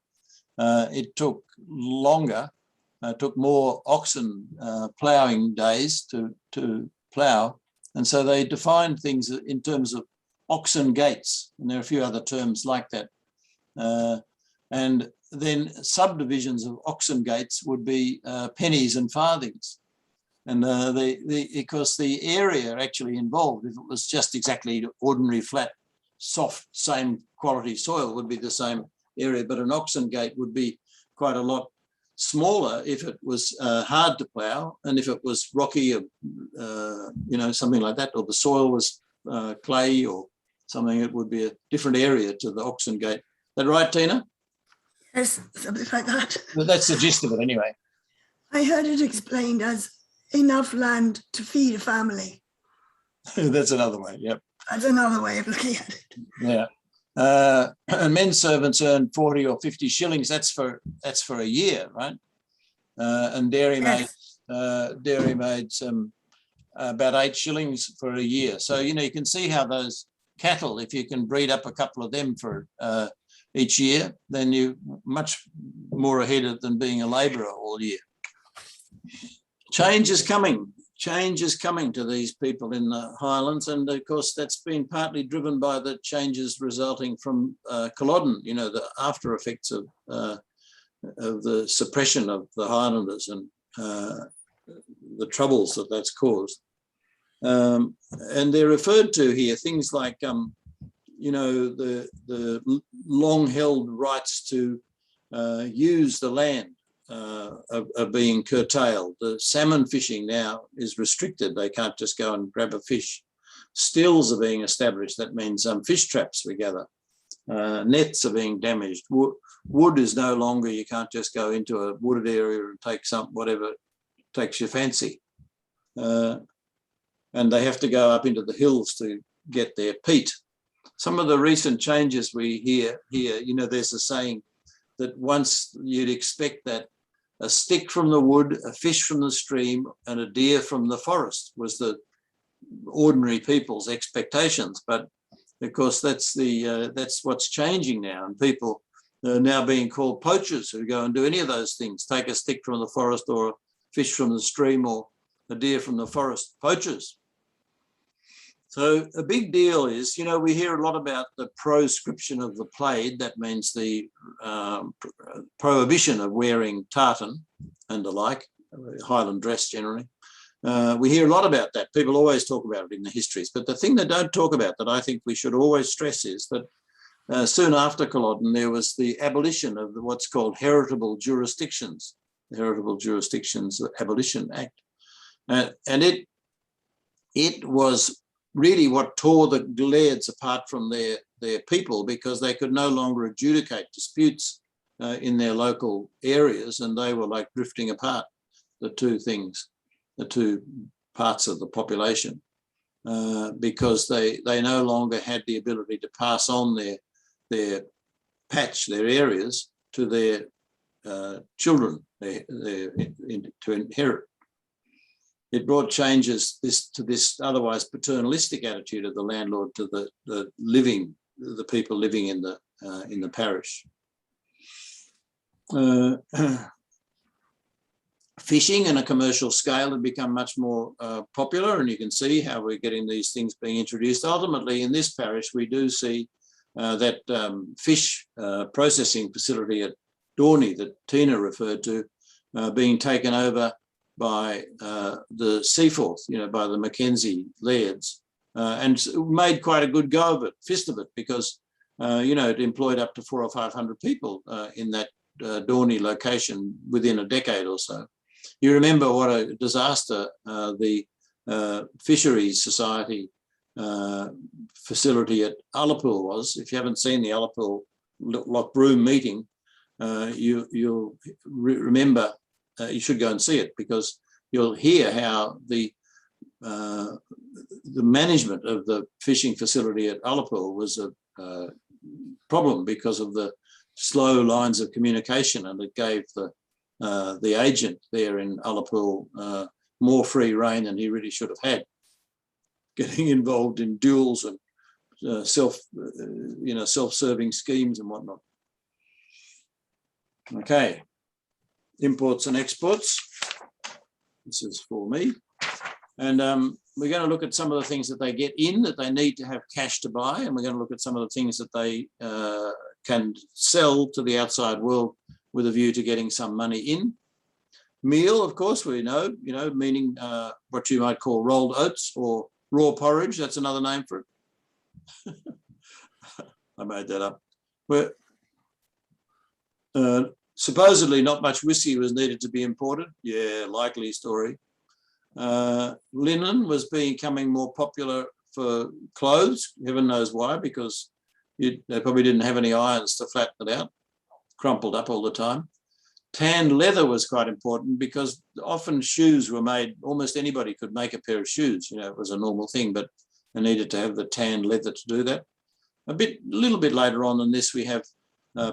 it took longer. Took more oxen ploughing days to plough, and so they defined things in terms of oxen gates, and there are a few other terms like that. And then subdivisions of oxen gates would be pennies and farthings, and because the area actually involved, if it was just exactly ordinary flat, soft, same quality soil, would be the same area, but an oxen gate would be quite a lot smaller if it was hard to plough, and if it was rocky, or you know, something like that, or the soil was clay or something, it would be a different area to the oxen gate. Is that right, Tina? Yes, something like that. Well, that's the gist of it anyway. I heard it explained as enough land to feed a family. That's another way, yep. That's another way of looking at it. Yeah. And men servants earn 40 or 50 shillings. That's for a year, right? And dairy maids about 8 shillings for a year. So you know, you can see how those cattle, if you can breed up a couple of them for each year, then you're much more ahead of than being a labourer all year. Change is coming. Change is coming to these people in the Highlands, and of course that's been partly driven by the changes resulting from Culloden, you know, the after effects of the suppression of the Highlanders and the troubles that that's caused. And they're referred to here things like, you know, the long-held rights to use the land are being curtailed. The salmon fishing now is restricted. They can't just go and grab a fish. Stills are being established. That means fish traps we gather. Nets are being damaged. Wood is no longer, you can't just go into a wooded area and take whatever takes your fancy. And they have to go up into the hills to get their peat. Some of the recent changes we hear here, you know, there's a saying that once you'd expect that a stick from the wood, a fish from the stream, and a deer from the forest was the ordinary people's expectations. But of course, that's what's changing now, and people are now being called poachers who go and do any of those things, take a stick from the forest or a fish from the stream or a deer from the forest. Poachers. So a big deal is, you know, we hear a lot about the proscription of the plaid. That means the prohibition of wearing tartan and the like, Highland dress generally. We hear a lot about that. People always talk about it in the histories. But the thing they don't talk about that I think we should always stress is that soon after Culloden, there was the abolition of what's called heritable jurisdictions, the Heritable Jurisdictions Abolition Act. And it was really what tore the lairds apart from their people, because they could no longer adjudicate disputes in their local areas, and they were like drifting apart, the two things, the two parts of the population, because they no longer had the ability to pass on their patch, their areas, to their children to inherit. It brought changes to this otherwise paternalistic attitude of the landlord to the people living in the parish. Fishing on a commercial scale had become much more popular, and you can see how we're getting these things being introduced. Ultimately, in this parish, we do see that fish processing facility at Dorney that Tina referred to being taken over by the Seaforth, you know, by the Mackenzie lairds, and made quite a good go of it, fist of it, because, you know, it employed up to 400 or 500 people in that Dorney location within a decade or so. You remember what a disaster the Fisheries Society facility at Ullapool was. If you haven't seen the Ullapool Lochbroom meeting, you'll remember. You should go and see it, because you'll hear how the management of the fishing facility at Ullapool was a problem because of the slow lines of communication, and it gave the agent there in Ullapool more free rein than he really should have had, getting involved in duels and self-serving schemes and whatnot. Okay. Imports and exports. This is for me. And we're going to look at some of the things that they get in that they need to have cash to buy, and we're going to look at some of the things that they can sell to the outside world with a view to getting some money in. Meal, of course, we know, meaning what you might call rolled oats or raw porridge. That's another name for it. I made that up. Supposedly not much whiskey was needed to be imported. Yeah, likely story. Linen was becoming more popular for clothes. Heaven knows why, because they probably didn't have any irons to flatten it out, crumpled up all the time. Tanned leather was quite important, because often shoes were made, almost anybody could make a pair of shoes. It was a normal thing, but they needed to have the tanned leather to do that. A little bit later on than this, we have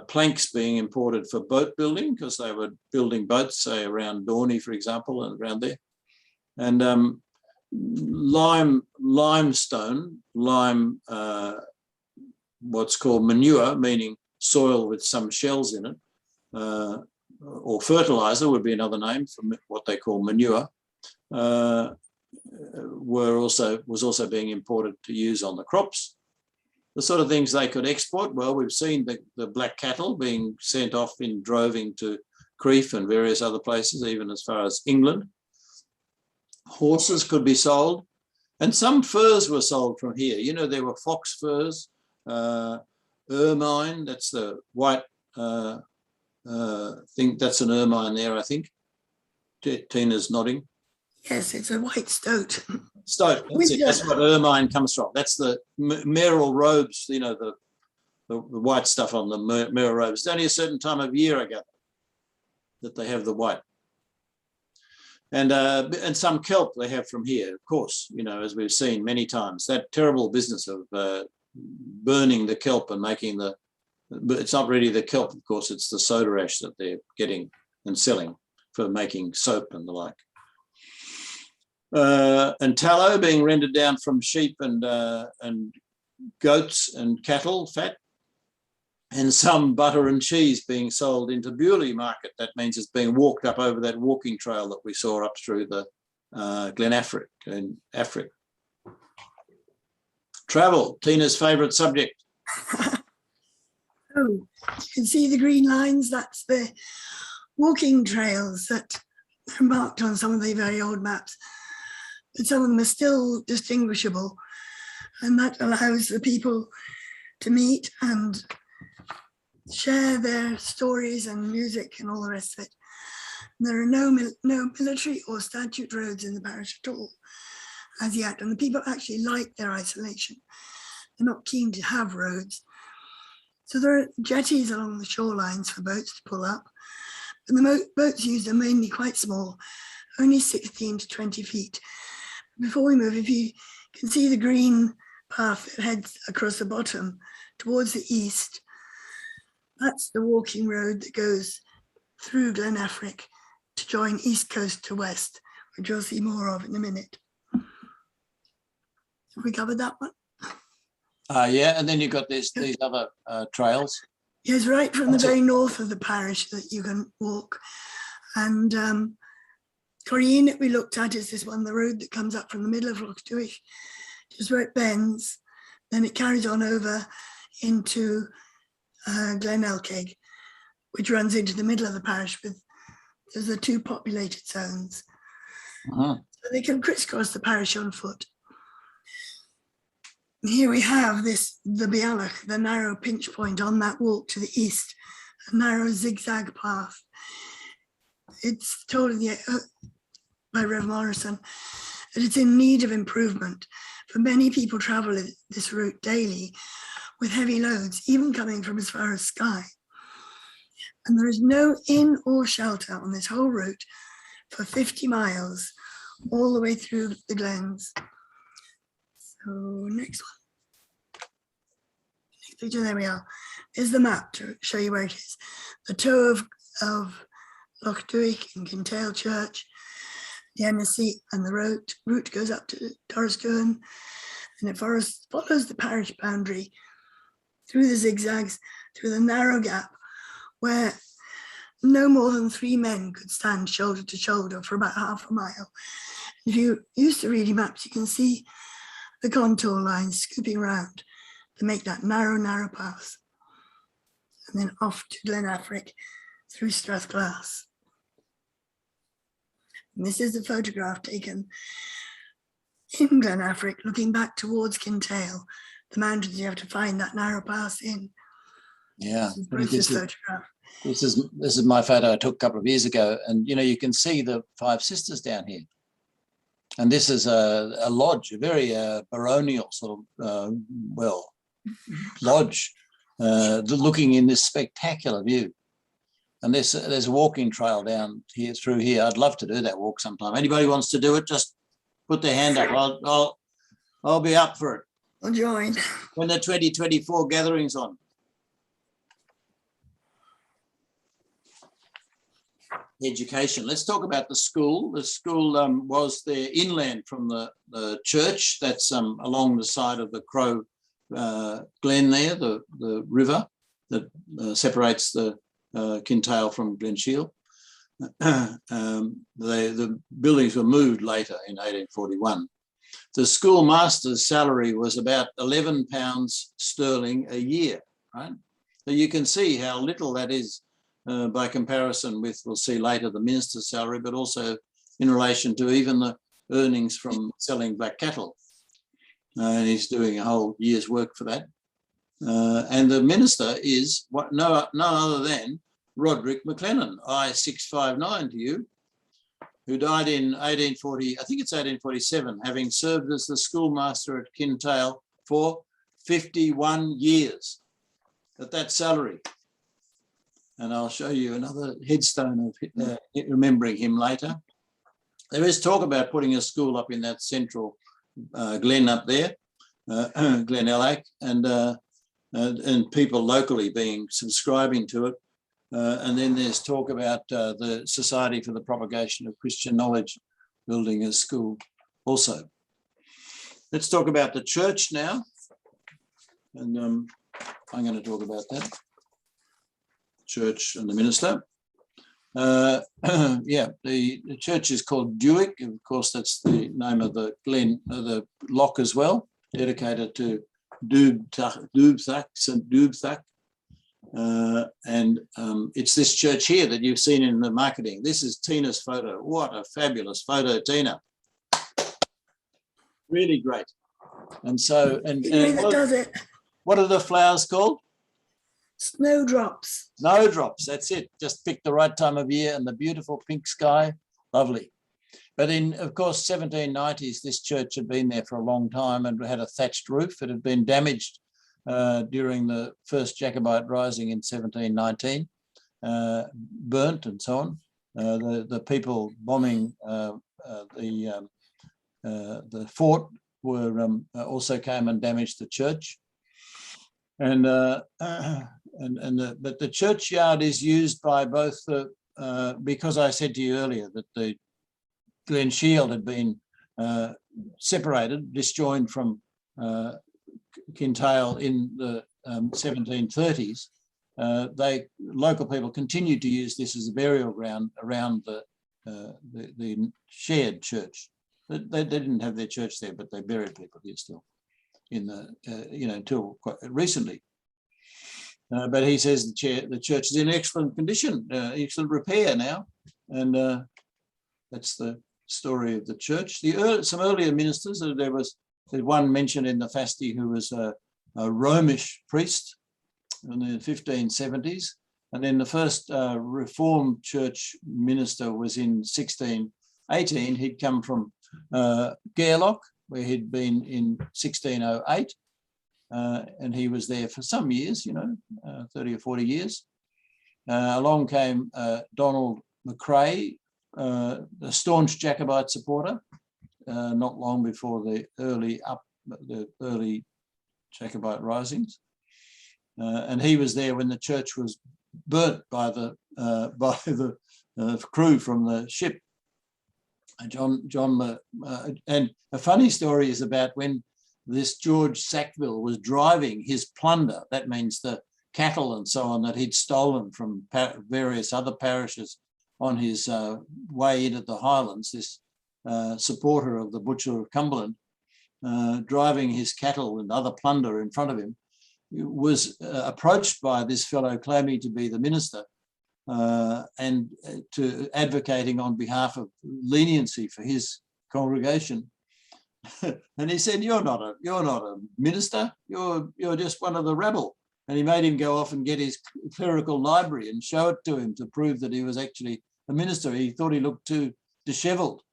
planks being imported for boat building, because they were building boats, say around Dorney, for example, and around there. And limestone, what's called manure, meaning soil with some shells in it, or fertilizer would be another name for what they call manure, was also being imported to use on the crops. The sort of things they could export, well, we've seen the black cattle being sent off in droving to Crieff and various other places, even as far as England. Horses could be sold, and some furs were sold from here. You know, there were fox furs, ermine, that's the white thing, that's an ermine there, I think. Tina's nodding. Yes, it's a white stoat. Stoat, that's what ermine comes from. That's the mayoral robes, you know, the white stuff on the mayoral robes. It's only a certain time of year, I gather, that they have the white. And some kelp they have from here, of course, you know, as we've seen many times. That terrible business of burning the kelp and making but it's not really the kelp, of course, it's the soda ash that they're getting and selling for making soap and the like. And tallow being rendered down from sheep and goats and cattle fat, and some butter and cheese being sold into Bewley Market. That means it's being walked up over that walking trail that we saw up through the Glen Affric in Africa. Travel, Tina's favourite subject. Oh, you can see the green lines. That's the walking trails that are marked on some of the very old maps. But some of them are still distinguishable, and that allows the people to meet and share their stories and music and all the rest of it. And there are no military or statute roads in the parish at all as yet, and the people actually like their isolation. They're not keen to have roads. So there are jetties along the shorelines for boats to pull up, and the boats used are mainly quite small, only 16 to 20 feet. Before we move, if you can see the green path that heads across the bottom towards the east, that's the walking road that goes through Glen Affric to join east coast to west, which you'll see more of in a minute. Have we covered that one? Yeah, and then you've got these other trails. Yes, right from the very north of the parish that you can walk. And Corrine that we looked at is this one, the road that comes up from the middle of Lochduich, just where it bends. Then it carries on over into Glen Elkeg, which runs into the middle of the parish with the two populated zones. So they can crisscross the parish on foot. And here we have the Bialach, the narrow pinch point on that walk to the east, a narrow zigzag path. It's told by Rev Morrison that it's in need of improvement, for many people travel this route daily with heavy loads, even coming from as far as Skye. And there is no inn or shelter on this whole route for 50 miles, all the way through the glens. So next one. Next picture, there we are. Here's the map to show you where it is. The toe of Lochduich and Kintail Church, the embassy, and the route goes up to Dorrisdoon, and it follows the parish boundary through the zigzags, through the narrow gap where no more than 3 men could stand shoulder to shoulder for about half a mile. If you're used to reading maps, you can see the contour lines scooping around to make that narrow path. And then off to Glen Affric through Strathglass. And this is a photograph taken in Glen Affric, looking back towards Kintail, the mountains you have to find that narrow pass in. Yeah, this photograph. This is my photo I took a couple of years ago, and you know, you can see the 5 sisters down here. And this is a lodge, a very baronial sort of lodge, looking in this spectacular view. And there's a walking trail down here through here. I'd love to do that walk sometime. Anybody wants to do it, just put their hand up. I'll be up for it. I'll join. When the 2024 gathering's on. education. Let's talk about the school. The school was there inland from the church. That's along the side of the Crow Glen there, the river that separates the Kintail from Glenshiel. The buildings were moved later in 1841. The schoolmaster's salary was about £11 sterling a year, right? So you can see how little that is by comparison with, we'll see later, the minister's salary, but also in relation to even the earnings from selling black cattle. And he's doing a whole year's work for that. And the minister is none other than Roderick MacLennan, I-659 to you, who died in 1840, I think it's 1847, having served as the schoolmaster at Kintail for 51 years at that salary. And I'll show you another headstone of remembering him later. There is talk about putting a school up in that central glen up there, Glen Elac, and people locally subscribing to it. And then there's talk about the Society for the Propagation of Christian Knowledge building a school also. Let's talk about the church now. And I'm going to talk about that. Church and the minister. Yeah, the church is called Dewick. Of course, that's the name of the glen, the loch as well, dedicated to Dubthach, St. Dubthach. And it's this church here that you've seen in the marketing. This is Tina's photo. What a fabulous photo, Tina. Really great. And so, what are the flowers called? Snowdrops. Snowdrops, that's it. Just pick the right time of year and the beautiful pink sky. Lovely. But in, of course, 1790s, this church had been there for a long time and had a thatched roof. It had been damaged during the first Jacobite rising in 1719, burnt and so on. The people bombing the fort were also came and damaged the church. But the churchyard is used by both the because I said to you earlier that the Glenshiel had been separated, disjoined from Kintail in the 1730s. Local people continued to use this as a burial ground around the shared church. They didn't have their church there, but they buried people here still in the until quite recently. But he says the church is in excellent condition, excellent repair now, and that's the story of the church. Some earlier ministers, there's one mentioned in the Fasti who was a Romish priest in the 1570s, and then the first Reformed church minister was in 1618. He'd come from Gairloch, where he'd been in 1608, and he was there for some years, 30 or 40 years. Along came Donald McRae, a staunch Jacobite supporter, not long before the early Jacobite risings, and he was there when the church was burnt by the crew from the ship. And a funny story is about when this George Sackville was driving his plunder, that means the cattle and so on that he'd stolen from various other parishes on his way into the Highlands, this supporter of the Butcher of Cumberland, driving his cattle and other plunder in front of him, was approached by this fellow claiming to be the minister and to advocating on behalf of leniency for his congregation. And he said, "You're not a minister. You're just one of the rabble." And he made him go off and get his clerical library and show it to him to prove that he was actually a minister. He thought he looked too dishevelled.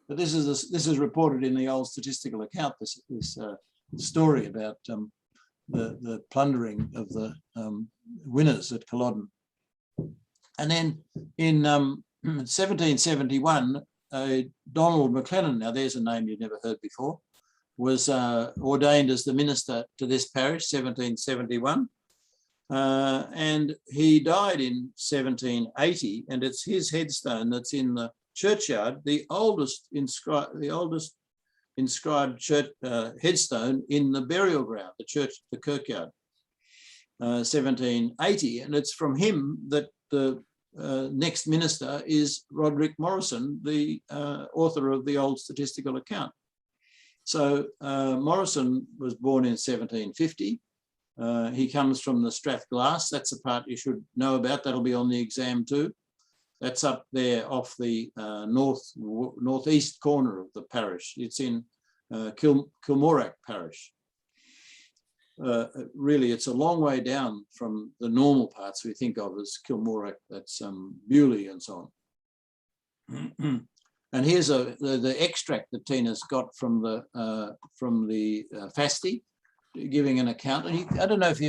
But this is reported in the old statistical account. This story about the plundering of the winners at Culloden. And then in 1771, Donald MacLennan, now there's a name you've never heard before, was ordained as the minister to this parish, 1771. And he died in 1780, and it's his headstone that's in the churchyard, the oldest inscribed church headstone in the burial ground, the kirkyard, 1780, and it's from him that the next minister is Roderick Morrison, the author of the Old Statistical Account. So Morrison was born in 1750. He comes from the Strathglass. That's a part you should know about. That'll be on the exam too. That's up there off the northeast corner of the parish. It's in Kilmorach parish. Really, it's a long way down from the normal parts we think of as Kilmorach. That's Bewley and so on. And here's the extract that Tina's got from the Fasti, giving an account. And I don't know if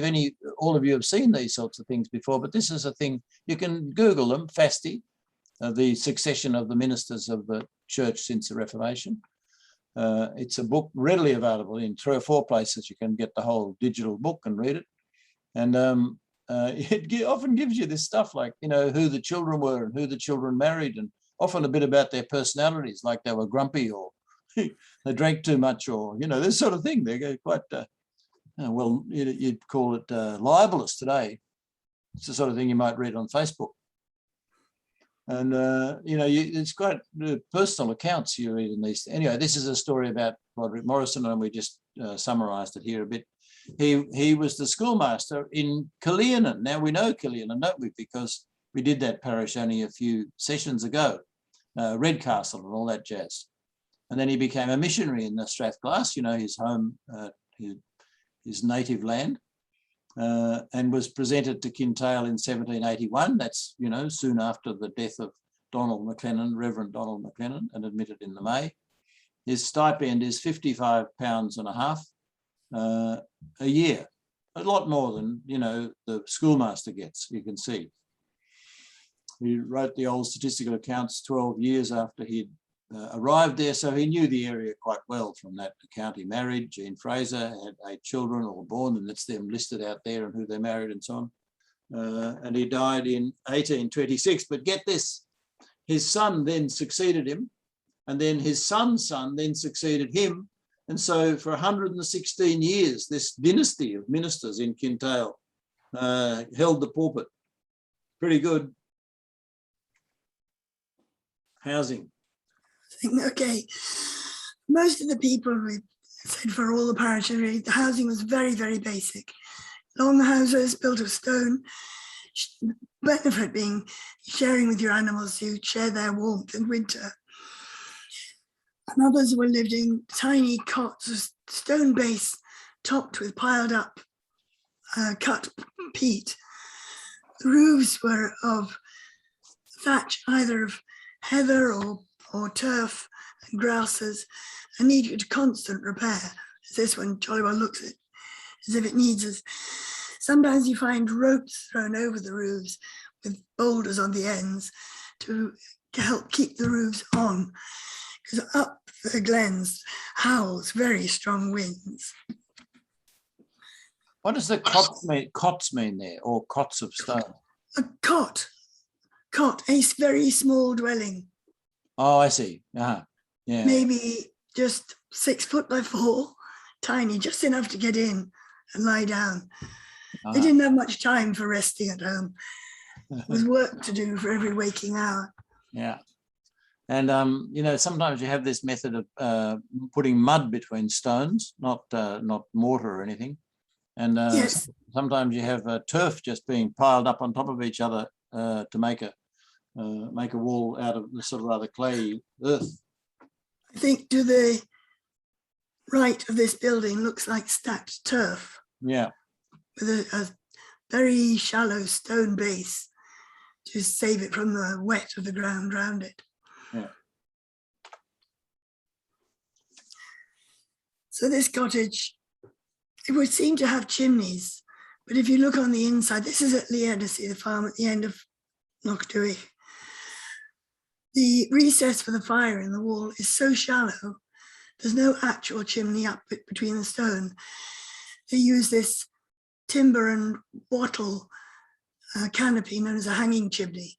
all of you have seen these sorts of things before, but this is a thing, you can Google them, Fasti, the succession of the ministers of the church since the Reformation. It's a book readily available in 3 or 4 places. You can get the whole digital book and read it. And it often gives you this stuff like, who the children were and who the children married, and often a bit about their personalities, like they were grumpy or they drank too much, or, this sort of thing. They're quite, well, you'd call it libelous today. It's the sort of thing you might read on Facebook. And, it's quite personal accounts you read in these. Anyway, this is a story about Roderick Morrison, and we just summarised it here a bit. He was the schoolmaster in Killernan. Now, we know Killernan, don't we? Because we did that parish only a few sessions ago, Redcastle and all that jazz. And then he became a missionary in the Strathglass, his home, his native land. And was presented to Kintail in 1781. That's, soon after the death of Donald MacLennan, Reverend Donald MacLennan, and admitted in the May. His stipend is £55.50 a year, a lot more than, the schoolmaster gets, you can see. He wrote the old statistical accounts 12 years after he'd arrived there, so he knew the area quite well from that account. He married Jean Fraser, had 8 children, all born, and that's them listed out there and who they married and so on. And he died in 1826. But get this, his son then succeeded him, and then his son's son then succeeded him. And so for 116 years, this dynasty of ministers in Kintail held the pulpit. Pretty good. Housing. Okay, most of the people, we said for all the parishes, the housing was very, very basic. Long houses built of stone, benefit being sharing with your animals who share their warmth in winter. And others were lived in tiny cots of stone base topped with piled up cut peat. The roofs were of thatch, either of heather or turf and grasses, and needed constant repair. As this one jolly well looks at, as if it needs us. Sometimes you find ropes thrown over the roofs with boulders on the ends to help keep the roofs on, because up the glens howls very strong winds. What does the cots mean there, or cots of stone? A cot, a very small dwelling. Oh, I see. Yeah. Maybe just 6 foot by 4, tiny, just enough to get in and lie down. They didn't have much time for resting at home. There was work to do for every waking hour. Yeah. And, sometimes you have this method of putting mud between stones, not mortar or anything. And yes. Sometimes you have turf just being piled up on top of each other to make a wall out of the sort of rather clayey earth. I think to the right of this building looks like stacked turf. Yeah. With a very shallow stone base to save it from the wet of the ground around it. Yeah. So this cottage, it would seem to have chimneys, but if you look on the inside, this is at Laird, the farm at the end of Knockdewey. The recess for the fire in the wall is so shallow, there's no actual chimney up between the stone. They use this timber and wattle canopy known as a hanging chimney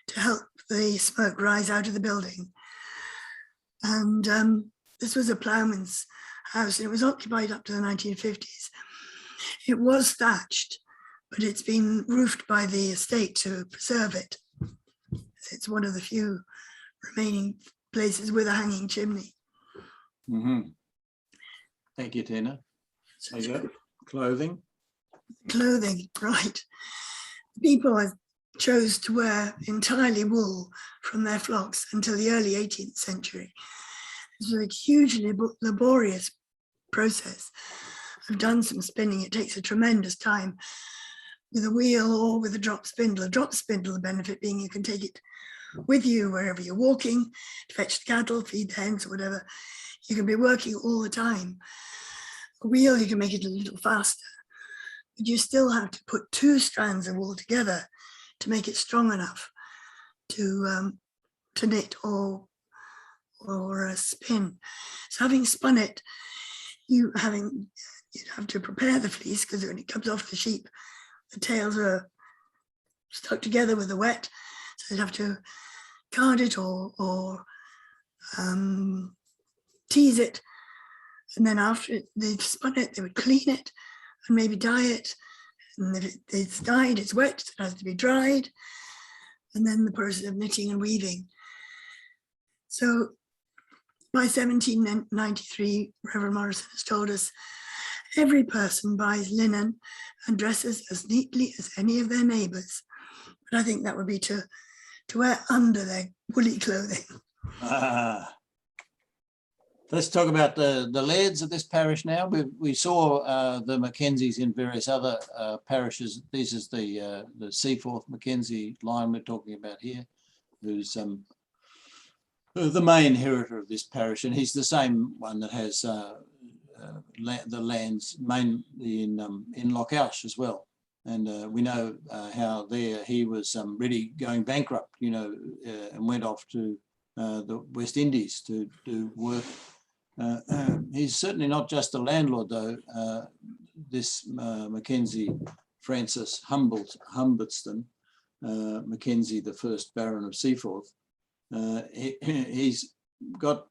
to help the smoke rise out of the building. And this was a ploughman's house, and it was occupied up to the 1950s. It was thatched, but it's been roofed by the estate to preserve it. It's one of the few remaining places with a hanging chimney. Mm-hmm. Thank you, Tina. There you go. Clothing. Clothing, right. People chose to wear entirely wool from their flocks until the early 18th century. This was a hugely laborious process. I've done some spinning. It takes a tremendous time with a wheel or with a drop spindle. A drop spindle, the benefit being you can take it with you wherever you're walking, to fetch the cattle, feed the hens or whatever. You can be working all the time. A wheel, you can make it a little faster, but you still have to put 2 strands of wool together to make it strong enough to knit or spin. So having spun it, you'd have to prepare the fleece, because when it comes off the sheep, the tails are stuck together with the wet. So you'd have to card it or tease it. And then after they've spun it, they would clean it and maybe dye it. And if it's dyed, it's wet, so it has to be dried. And then the process of knitting and weaving. So by 1793, Reverend Morrison has told us, every person buys linen and dresses as neatly as any of their neighbours. But I think that would be to wear under their woolly clothing. Let's talk about the lairds of this parish now. We saw the Mackenzies in various other parishes. This is the Seaforth Mackenzie line we're talking about here, who's the main inheritor of this parish, and he's the same one that has the lands mainly in Lochoush as well. And we know how there he was really going bankrupt, you know, and went off to the West Indies to do work. He's certainly not just a landlord, though. This Mackenzie Francis Humbertston, Mackenzie, the first Baron of Seaforth, he's got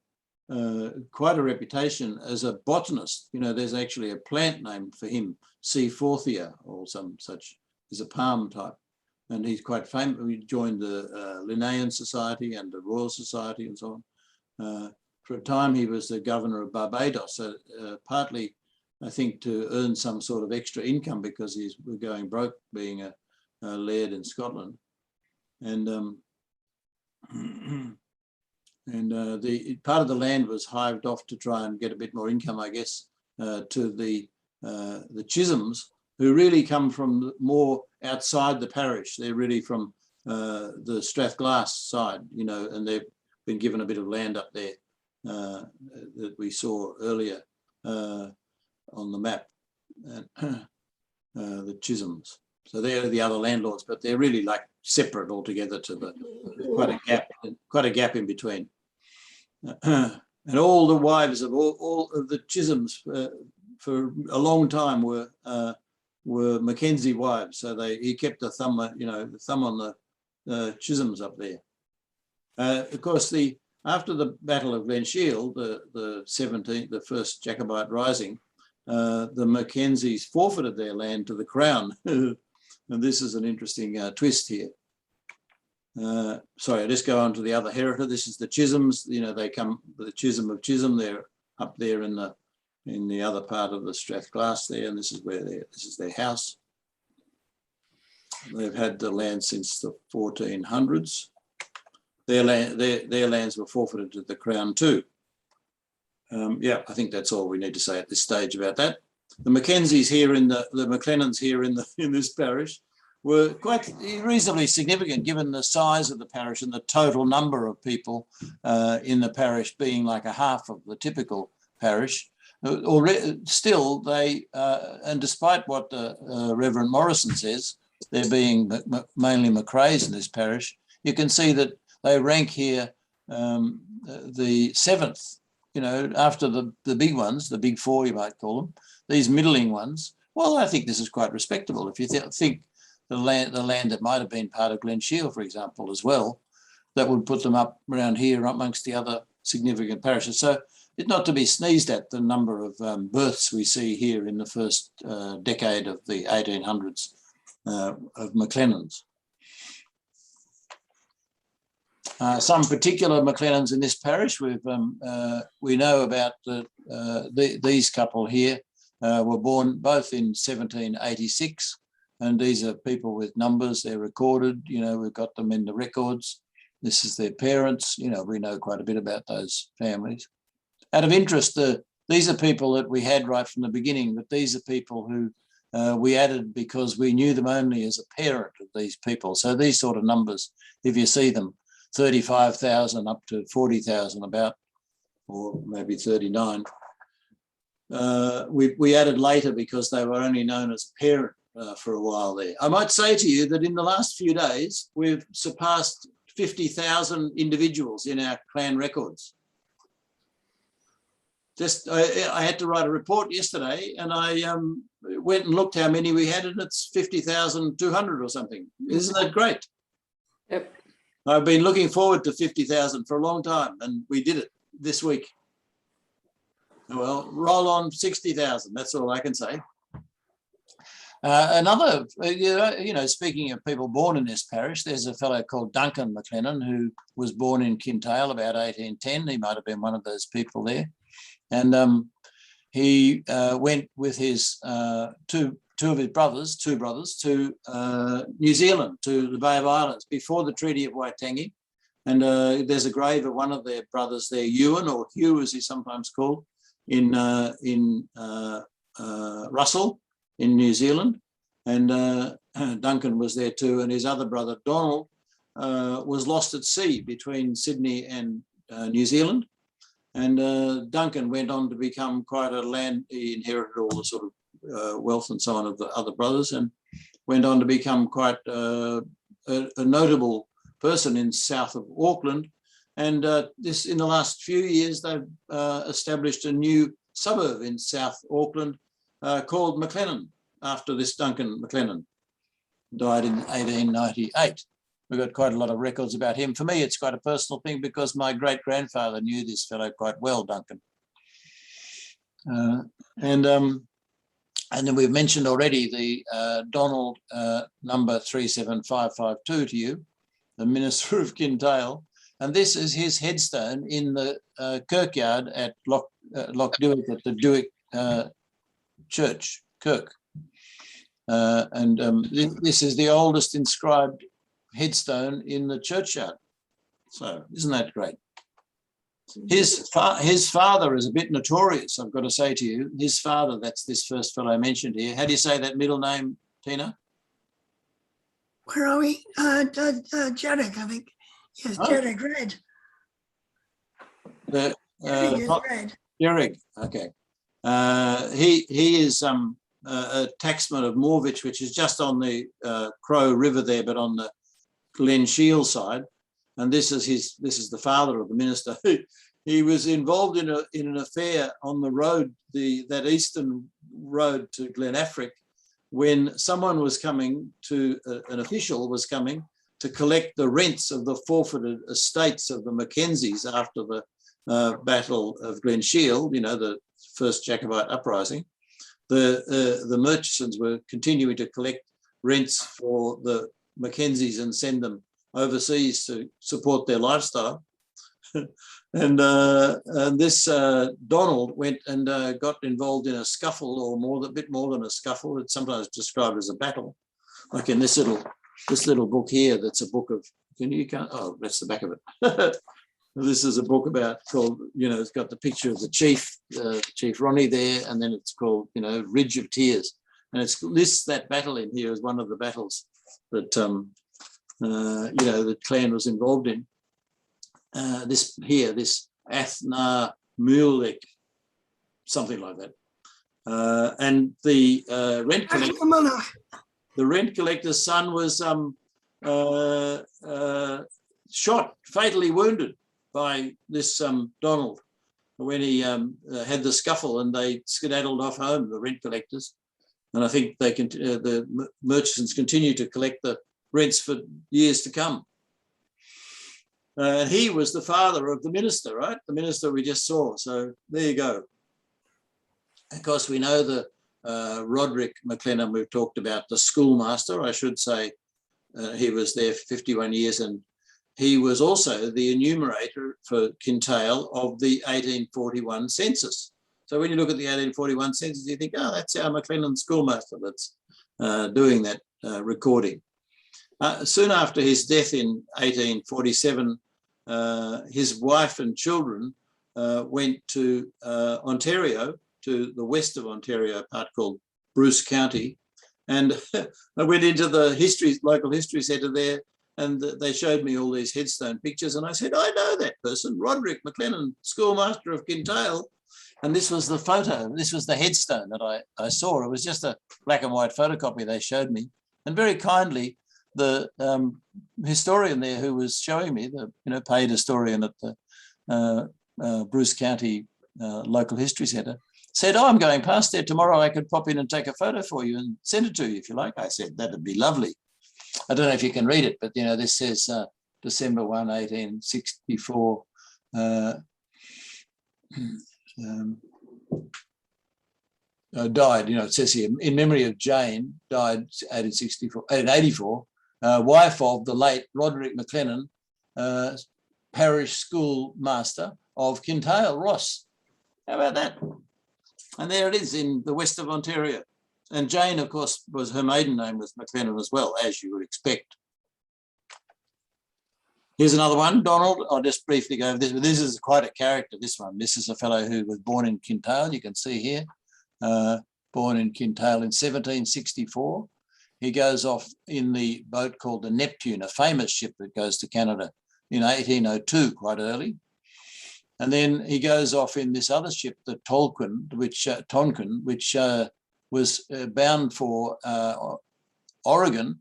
quite a reputation as a botanist. You know, there's actually a plant named for him, Seaforthia, or some such, is a palm type. And he's quite famous. He joined the Linnaean Society and the Royal Society and so on. For a time, he was the governor of Barbados, partly, I think, to earn some sort of extra income because he's going broke being a laird in Scotland. And the part of the land was hived off to try and get a bit more income, I guess, to the Chisholms, who really come from more outside the parish. They're really from the Strathglass side, you know, and they've been given a bit of land up there that we saw earlier on the map, the Chisholms. So they're the other landlords, but they're really like separate altogether to the quite a gap in between. And all the wives of all of the Chisholms for a long time were Mackenzie wives. So he kept the thumb, you know, the thumb on the Chisholms up there. Of course, after the Battle of Glenshiel, the first Jacobite rising, the Mackenzies forfeited their land to the Crown. And this is an interesting twist here. Sorry, I just go on to the other heritor. This is the Chisholms. You know, they come the Chisholm of Chisholm. They're up there in the other part of the Strathglass there, and this is where this is their house. They've had the land since the 1400s. Their lands were forfeited to the Crown too. Yeah, I think that's all we need to say at this stage about that. The Mackenzies here the McLennans here in this parish were quite reasonably significant given the size of the parish and the total number of people in the parish being like a half of the typical parish. Still, they, and despite what Reverend Morrison says, there being mainly Macraes in this parish, you can see that they rank here the 7th, you know, after the big ones, the big 4 you might call them, these middling ones. Well, I think this is quite respectable. If you think the land that might have been part of Glen Shiel, for example, as well, that would put them up around here amongst the other significant parishes. So it's not to be sneezed at, the number of births we see here in the first decade of the 1800s of McLennans. Some particular McLennans in this parish, we know about these couple here were born both in 1786, and these are people with numbers, they're recorded, you know, we've got them in the records. This is their parents, you know, we know quite a bit about those families. Out of interest, these are people that we had right from the beginning, but these are people who we added because we knew them only as a parent of these people. So these sort of numbers, if you see them, 35,000 up to 40,000 about, or maybe 39. We added later because they were only known as a parent for a while there. I might say to you that in the last few days, we've surpassed 50,000 individuals in our clan records. Just, I had to write a report yesterday, and I went and looked how many we had, and it's 50,200 or something. Isn't that great? Yep. I've been looking forward to 50,000 for a long time, and we did it this week. Well, roll on 60,000. That's all I can say. Another, you know, speaking of people born in this parish, there's a fellow called Duncan MacLennan who was born in Kintail about 1810. He might have been one of those people there. And he went with his two brothers to New Zealand, to the Bay of Islands before the Treaty of Waitangi. And there's a grave of one of their brothers there, Ewan, or Hugh as he's sometimes called, in Russell in New Zealand. And Duncan was there too, and his other brother Donald was lost at sea between Sydney and New Zealand. And Duncan went on to become quite he inherited all the sort of wealth and so on of the other brothers, and went on to become quite a notable person in south of Auckland. And this, in the last few years, they've established a new suburb in South Auckland called MacLennan, after this Duncan MacLennan, died in 1898. We've got quite a lot of records about him. For me, it's quite a personal thing because my great-grandfather knew this fellow quite well, Duncan. And then we've mentioned already the Donald number 37552 to you, the Minister of Kintail. And this is his headstone in the kirkyard at Loch Duick, at the Duick Church, Kirk. This is the oldest inscribed headstone in the churchyard. So isn't that great? His father is a bit notorious, I've got to say to you. His father, that's this first fellow I mentioned here. How do you say that middle name, Tina? Where are we? Jarek, I think. Yes, oh. Jarek Red. Red. Jarek, okay. He is a tacksman of Morvich, which is just on the Crow River there, but on the Glen Shiel side. And this is the father of the minister. He was involved in an affair on the road, that eastern road to Glen Affric, when someone was coming to, an official was coming to collect the rents of the forfeited estates of the Mackenzies after the Battle of Glen Shiel, you know, the first Jacobite uprising. The Murchisons were continuing to collect rents for the Mackenzies and send them overseas to support their lifestyle. and this Donald went and got involved in a scuffle, or a bit more than a scuffle. It's sometimes described as a battle, like in this little book here. That's a book of, oh, that's the back of it. This is a book called, you know, it's got the picture of the chief, Chief Ronnie there, and then it's called, you know, Ridge of Tears. And it lists that battle in here as one of the battles that, you know, the clan was involved in. This Athna Mulek, something like that. And the rent collector's son was shot, fatally wounded by this Donald when he had the scuffle, and they skedaddled off home, the rent collectors. And I think they can, the merchants continue to collect the rents for years to come. And he was the father of the minister, right? The minister we just saw. So there you go. Of course, we know the Roderick MacLennan we've talked about, the schoolmaster, I should say. He was there for 51 years, and he was also the enumerator for Kintail of the 1841 census. So when you look at the 1841 census, you think, oh, that's our MacLennan schoolmaster that's doing that recording. Soon after his death in 1847, his wife and children went to Ontario, to the west of Ontario, a part called Bruce County. And I went into the local history centre there, and they showed me all these headstone pictures. And I said, I know that person, Roderick MacLennan, schoolmaster of Kintail. And this was the photo, this was the headstone that I saw. It was just a black and white photocopy they showed me. And very kindly, the historian there who was showing me, the paid historian at the Bruce County local history centre, said, oh, I'm going past there tomorrow. I could pop in and take a photo for you and send it to you if you like. I said, that'd be lovely. I don't know if you can read it, but, this says December 1, 1864. Died, it says here, in memory of Jane, died 1884, wife of the late Roderick MacLennan, parish schoolmaster of Kintail, Ross. How about that? And there it is in the west of Ontario. And Jane, of course, her maiden name was MacLennan as well, as you would expect. Here's another one, Donald. I'll just briefly go over this. But this is quite a character, this one. This is a fellow who was born in Kintail, you can see here, born in Kintail in 1764. He goes off in the boat called the Neptune, a famous ship that goes to Canada in 1802, quite early. And then he goes off in this other ship, the Tonquin, which was bound for Oregon.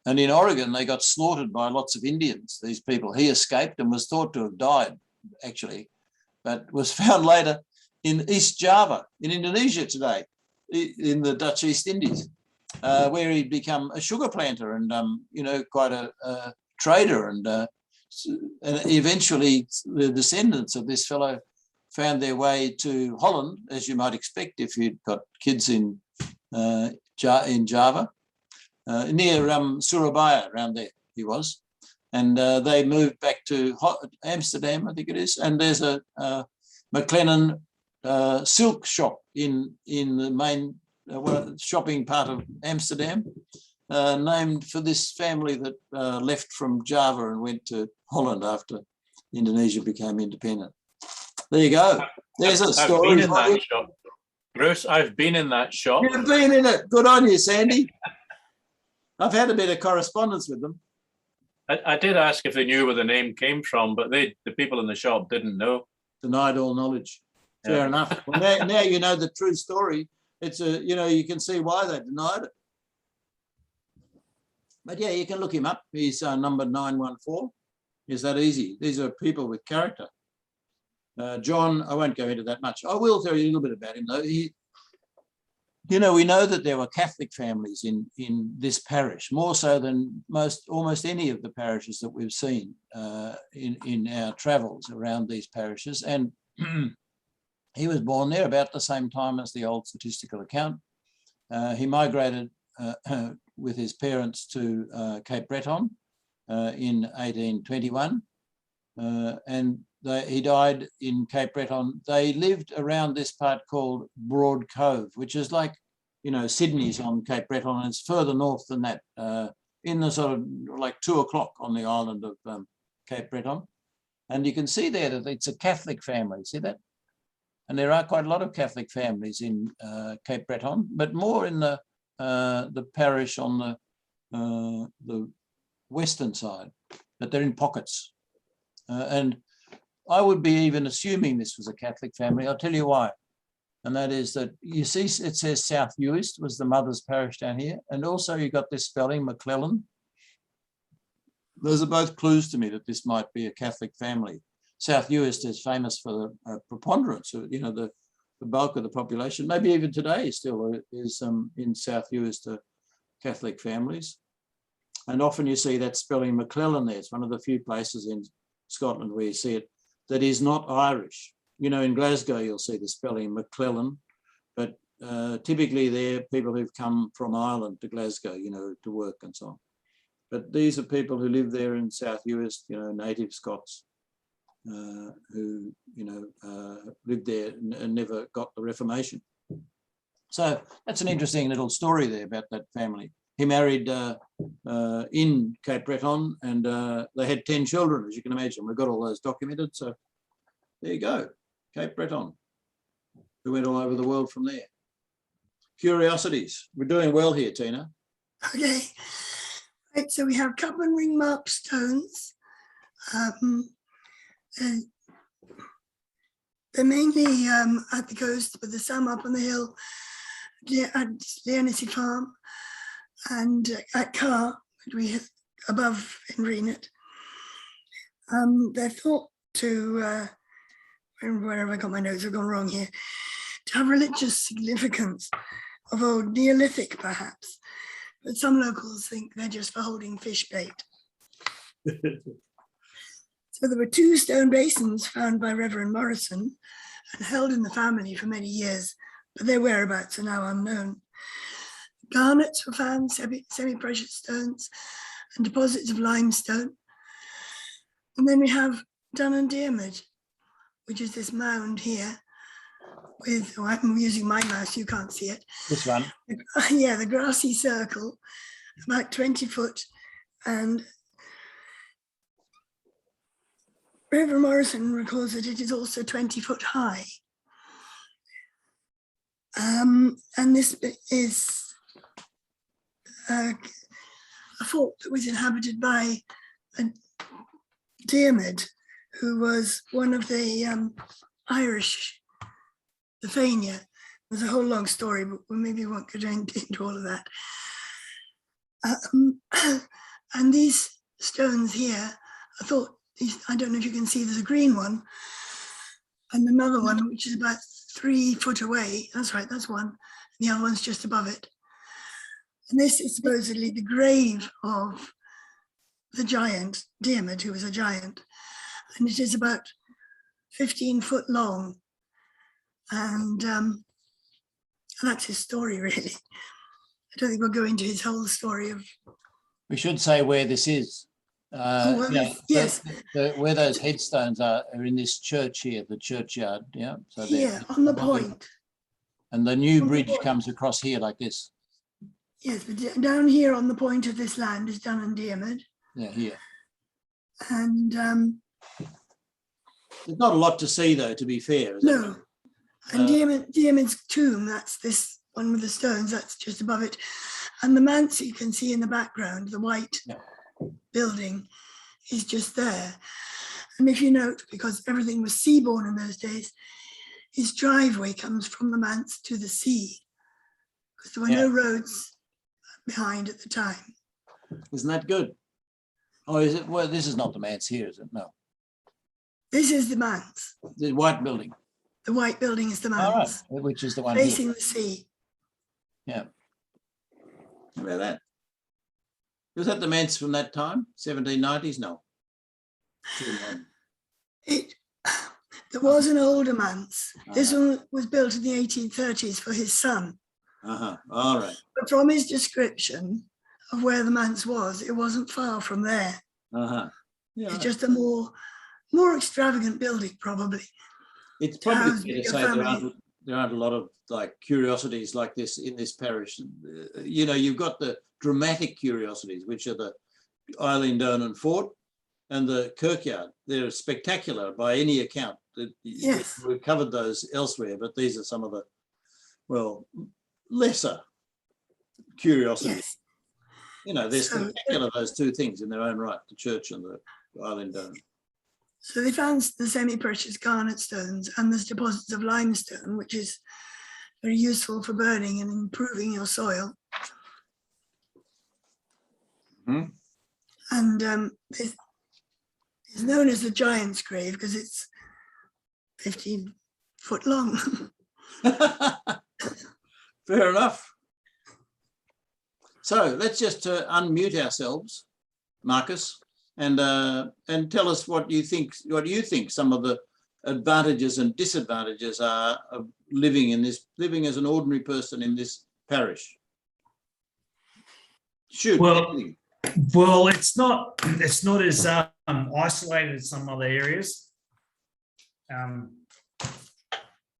And in Oregon, they got slaughtered by lots of Indians, these people. He escaped and was thought to have died, actually, but was found later in East Java, in Indonesia today, in the Dutch East Indies, where he'd become a sugar planter and, quite a trader. And eventually the descendants of this fellow found their way to Holland, as you might expect if you'd got kids in Java, near Surabaya, around there he was. And they moved back to Amsterdam, I think it is. And there's a MacLennan silk shop in the main shopping part of Amsterdam, named for this family that left from Java and went to Holland after Indonesia became independent. There you go. There's a story. I've been in that shop. Bruce, I've been in that shop. You've been in it. Good on you, Sandy. I've had a bit of correspondence with them. I did ask if they knew where the name came from, but the people in the shop didn't know. Denied all knowledge. Fair enough. Well, now you know the true story. It's you can see why they denied it. But yeah, you can look him up. He's number 914. Is that easy? These are people with character. John, I won't go into that much. I will tell you a little bit about him, though. We know that there were Catholic families in this parish, more so than almost any of the parishes that we've seen in our travels around these parishes. And he was born there about the same time as the old statistical account. He migrated with his parents to Cape Breton in 1821, and he died in Cape Breton. They lived around this part called Broad Cove, which is like, Sydney's on Cape Breton, and it's further north than that, in the sort of like 2 o'clock on the island of Cape Breton. And you can see there that it's a Catholic family, see that? And there are quite a lot of Catholic families in Cape Breton, but more in the parish on the western side, but they're in pockets. And I would be even assuming this was a Catholic family. I'll tell you why. And that is that, you see, it says South Uist was the mother's parish down here. And also you got this spelling, McLellan. Those are both clues to me that this might be a Catholic family. South Uist is famous for the preponderance of, the the bulk of the population, maybe even today still is in South Uist Catholic families. And often you see that spelling MacLennan there. It's one of the few places in Scotland where you see it that is not Irish. You know, in Glasgow, you'll see the spelling MacLennan, but typically they're people who've come from Ireland to Glasgow, you know, to work and so on. But these are people who live there in South Uist, you know, native Scots who, you know, lived there and never got the Reformation. So that's an interesting little story there about that family. He married in Cape Breton, and they had 10 children, as you can imagine. We've got all those documented. So there you go, Cape Breton, who went all over the world from there. Curiosities. We're doing well here, Tina. Okay. Right, so we have cup and ring marked stones. And they're mainly at the coast, but there's some up on the hill at the Annecy Farm and at Carr, which we have above in Reenet. They're thought to, where have I got my notes? I've gone wrong here, to have religious significance of old Neolithic perhaps, but some locals think they're just for holding fish bait. So there were 2 stone basins found by Reverend Morrison and held in the family for many years, but their whereabouts are now unknown. Garnets were found, semi-precious stones, and deposits of limestone. And then we have Dun and Diarmid, which is this mound here with, oh, I'm using my mouse, you can't see it. This one. Yeah, the grassy circle, about 20 foot, and Reverend Morrison recalls that it is also 20 foot high. And this is a fort that was inhabited by a Diarmid, who was one of the Irish, the Fania. There's a whole long story, but we maybe won't get into all of that. And these stones here, I thought, I don't know if you can see, there's a green one and another one which is about 3 foot away. That's right, that's one. And the other one's just above it. And this is supposedly the grave of the giant, Diarmid, who was a giant. And it is about 15 foot long. And that's his story, really. I don't think we'll go into his whole story of... We should say where this is. well, Yeah, yes. Where those headstones are in this church here, the churchyard. Yeah. So Yeah, on the point. And the new On the bridge point. comes across here like this. Yes, but down here on the point of this land is Dun and Diarmid. Yeah, here. And there's not a lot to see though, to be fair. Is no. It? And Diarmid's tomb, that's this one with the stones, that's just above it. And the manse you can see in the background, the white building, is just there. And if you note, because everything was seaborne in those days, his driveway comes from the manse to the sea, because there were no roads behind at the time. Isn't that good? Oh, is it? Well, this is not the manse here, is it? No. This is the manse. The white building. The white building is the manse. All right, which is the one facing here. the sea. Yeah. How about that? Was that the manse from that time? 1790s? No. There was an older manse. This one was built in the 1830s for his son. All right. But from his description of where the manse was, it wasn't far from there. Yeah. It's just a more extravagant building, probably. It's probably house fair to bigger say families. there aren't a lot of like curiosities like this in this parish. You know, you've got the dramatic curiosities, which are the Eileen Donan Fort and the Kirkyard. They're spectacular by any account. Yes. We've covered those elsewhere, but these are some of the, well, lesser curiosities. Yes. You know, they're spectacular, those two things in their own right, the church and the Eileen Donan. So they found the semi-precious garnet stones, and there's deposits of limestone, which is very useful for burning and improving your soil. And it's known as the Giant's Grave because it's 15 foot long. Fair enough. So let's just unmute ourselves, Marcus, and tell us what you think. What do you think some of the advantages and disadvantages are of living as an ordinary person in this parish? Shoot. Well, it's not as isolated as some other areas.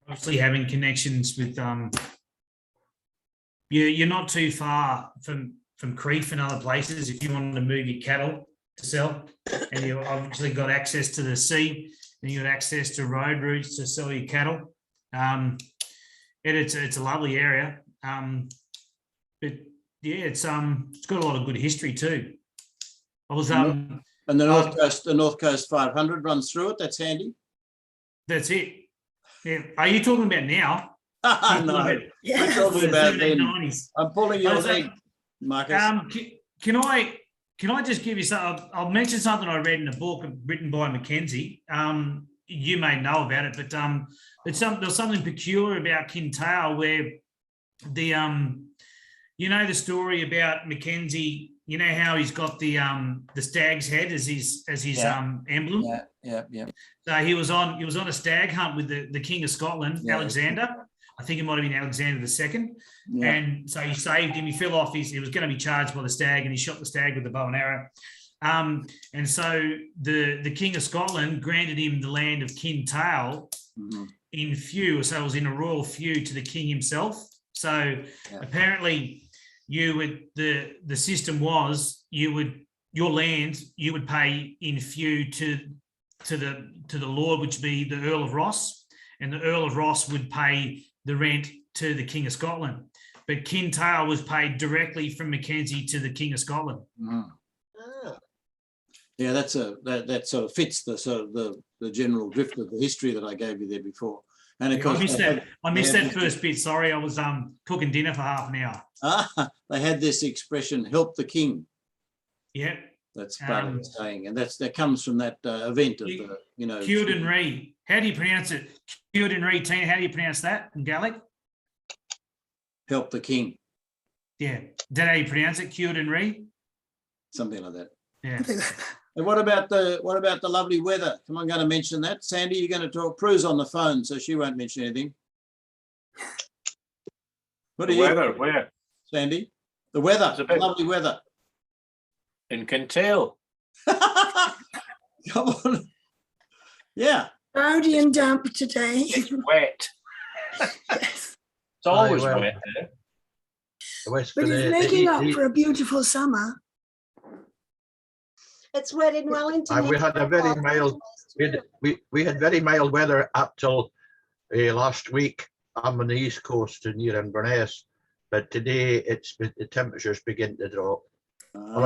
Obviously, having connections with you're not too far from Crete and other places if you wanted to move your cattle to sell, and you obviously got access to the sea, and you got access to road routes to sell your cattle. It's a lovely area, but yeah, it's got a lot of good history too. I was and the North Coast 500 runs through it. That's handy. That's it. Yeah. Are you talking about now? No, Yeah. we're talking about then. 90s. I'm pulling your leg, Marcus. Can I just give you something? I'll mention something I read in a book written by Mackenzie. You may know about it, but there's something peculiar about Kintail where the story about Mackenzie. You know how he's got the stag's head as his emblem. Yeah. So he was on a stag hunt with the King of Scotland, Alexander. I think it might have been Alexander II. Yeah. And so he saved him. He fell off. He was going to be charged by the stag, and he shot the stag with the bow and arrow. And so the King of Scotland granted him the land of Kintail in feud. So it was in a royal feud to the king himself. So apparently, the system was your land you would pay in feud to the Lord, which would be the Earl of Ross, and the Earl of Ross would pay the rent to the King of Scotland. But Kintail was paid directly from Mackenzie to the King of Scotland. Yeah, that sort of fits the general drift of the history that I gave you there before. And of course, I missed that first bit. Sorry, I was cooking dinner for half an hour. They had this expression, "Help the king." Yeah, that's part of the saying, and that comes from that event of Curiosities. How do you pronounce it? Curiosities, Tina. How do you pronounce that in Gaelic? Help the king. Yeah, is that how you pronounce it? Curiosities? Something like that. Yeah. And what about the lovely weather? Am I going to mention that? Sandy, you're going to talk. Prue's on the phone, so she won't mention anything. What are weather, where? Sandy? The weather, the lovely weather. In Kintail. Come on. Yeah. Cloudy and damp today. It's wet. Yes. It's always wet there. But it's making up for a beautiful summer. It's wet in Wellington. We had a very mild. We had very mild weather up till last week. I'm on the east coast near Inverness, but today the temperatures begin to drop.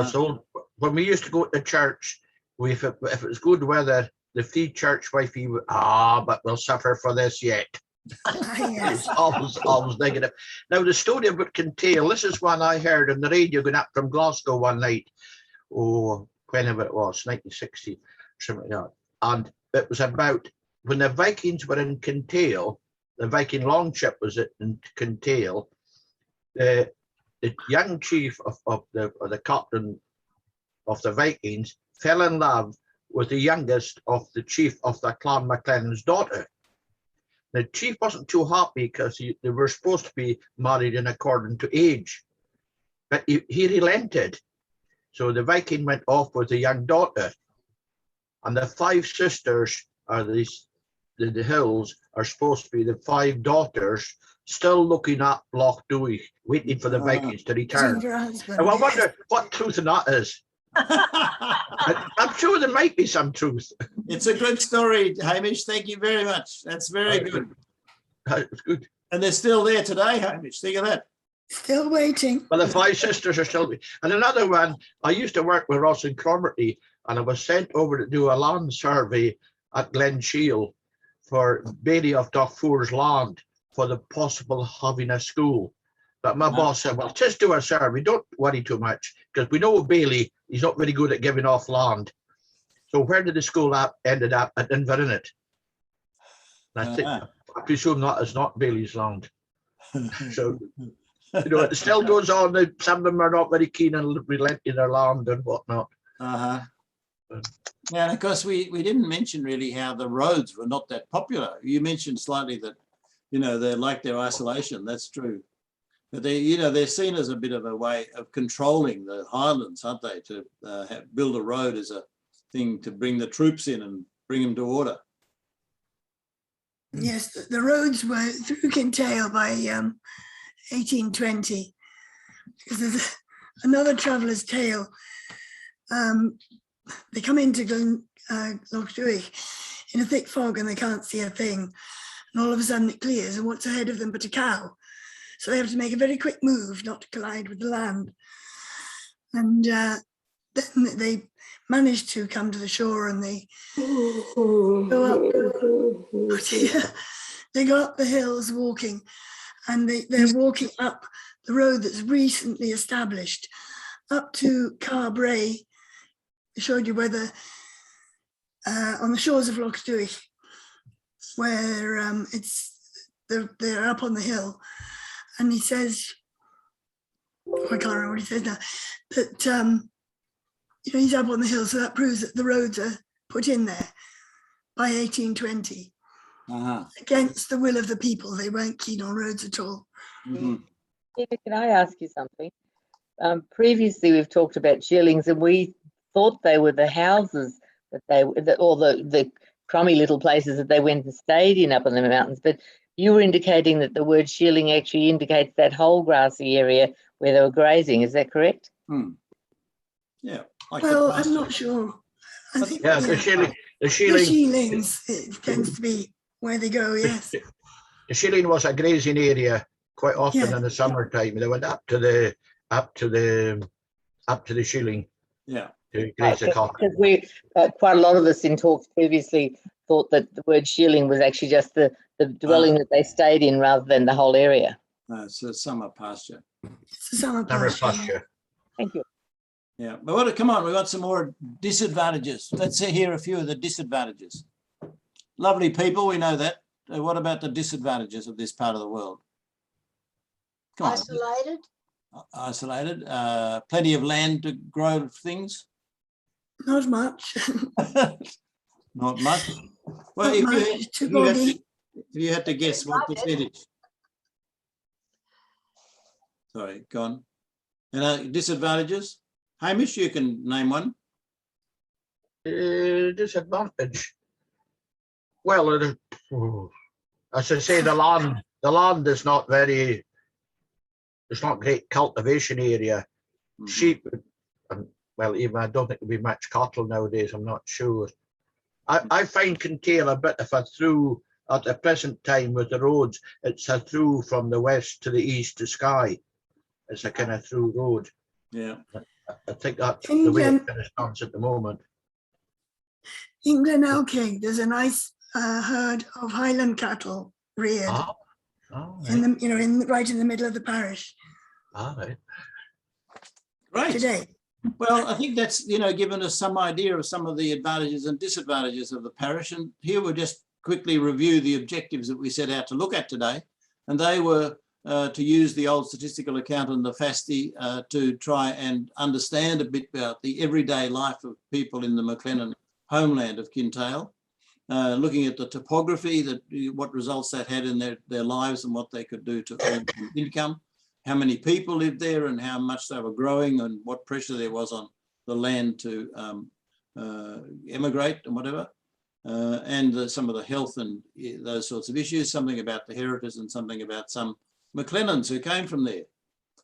So when we used to go to church, if it was good weather, the free church wifey would, but we'll suffer for this yet. It's always negative. Now the story about Kintail, this is one I heard on the radio going up from Glasgow one night. Whenever it was, 1960, something like that. And it was about when the Vikings were in Kintail, the Viking longship was in Kintail, the young chief of the captain of the Vikings fell in love with the youngest of the chief of the Clan MacLennan's daughter. The chief wasn't too happy because they were supposed to be married in according to age, but he relented. So the Viking went off with the young daughter, and the 5 sisters are the hills are supposed to be the 5 daughters still looking at Loch Dewey, waiting for the Vikings to return. And I wonder what truth in that is. I'm sure there might be some truth. It's a good story, Hamish. Thank you very much. That's very good. It's good. And they're still there today, Hamish. Think of that. Still waiting. Well, the 5 sisters are still. And another one, I used to work with Ross and Cromarty, and I was sent over to do a land survey at Glen Shiel for Bailey of Darfur's land for the possible having a school. But my boss said, well, just do a survey. Don't worry too much, because we know Bailey, he's not very good at giving off land. So where did the school ended up? At Inverness. I I presume that is not Bailey's land. So, you know, it still goes on. Some of them are not very keen on relenting their land and whatnot. Yeah, and of course, we didn't mention really how the roads were not that popular. You mentioned slightly that, you know, they like their isolation. That's true. But they, you know, they're seen as a bit of a way of controlling the highlands, aren't they? To build a road as a thing to bring the troops in and bring them to order. Yes, the roads were through Kintail by 1820. Because there's another traveller's tale. They come into Lochduich in a thick fog and they can't see a thing. And all of a sudden it clears, and what's ahead of them but a cow? So they have to make a very quick move not to collide with the land. And then they manage to come to the shore, and they go up. They go up the hills walking, and they're walking up the road that's recently established up to Carbray. I showed you where on the shores of Lochduich, where they're up on the hill. And he says, I can't remember what he says now, but you know, he's up on the hill, so that proves that the roads are put in there by 1820 against the will of the people. They weren't keen on roads at all. Peter, can I ask you something? Previously, we've talked about shillings, and we thought they were the houses or the crummy little places that they went and stayed in up in the mountains, but you were indicating that the word shilling actually indicates that whole grassy area where they were grazing. Is that correct? Yeah. Well, I'm not sure. I think, Yeah, the shilling. the shillings, it tends to be where they go, yes. The shilling was a grazing area quite often in the summertime. They went up to the shilling. Yeah. To graze the cock. Because we quite a lot of us in talks previously thought that the word shilling was actually just the dwelling that they stayed in rather than the whole area. It's a summer pasture. It's a summer pasture. Thank you. Yeah, but come on, we got some more disadvantages. Let's hear a few of the disadvantages. Lovely people, we know that. What about the disadvantages of this part of the world? Come Isolated. on. Isolated. Plenty of land to grow things. Not much. Not much. Well, if you had to guess what percentage. Sorry, go on. And disadvantages? Hamish, you can name one. Disadvantage. Well, as I say, the land is not very. It's not great cultivation area. Sheep, well, even I don't think there'll be much cattle nowadays. I'm not sure. I find Kintail a bit of a through at the present time with the roads. It's a through from the west to the east to Skye. It's a kind of through road. Yeah. I think that's the way it kind of stands at the moment. In Glenelg, there's a nice herd of Highland cattle reared. Right. Right in the middle of the parish. Right. Right. Today. Well, I think that's, given us some idea of some of the advantages and disadvantages of the parish. And here we'll just quickly review the objectives that we set out to look at today. And they were to use the old statistical account and the FASTI to try and understand a bit about the everyday life of people in the MacLennan homeland of Kintail, looking at the topography, what results that had in their lives and what they could do to earn income, how many people lived there and how much they were growing and what pressure there was on the land to emigrate and whatever, and some of the health and those sorts of issues, something about the heritage and something about some McLennans who came from there.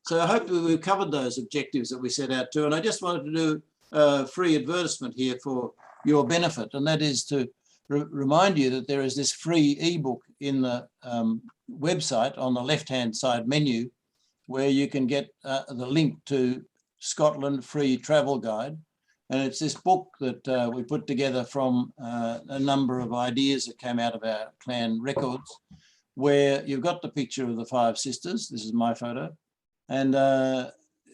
So I hope we've covered those objectives that we set out to. And I just wanted to do a free advertisement here for your benefit, and that is to remind you that there is this free ebook in the website on the left-hand side menu, where you can get the link to Scotland Free Travel Guide. And it's this book that we put together from a number of ideas that came out of our clan records, where you've got the picture of the 5 sisters. This is my photo. And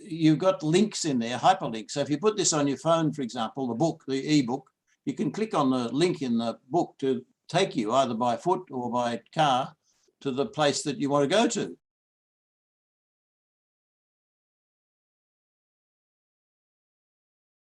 you've got links in there, hyperlinks. So if you put this on your phone, for example, the book, the ebook, you can click on the link in the book to take you either by foot or by car to the place that you want to go to.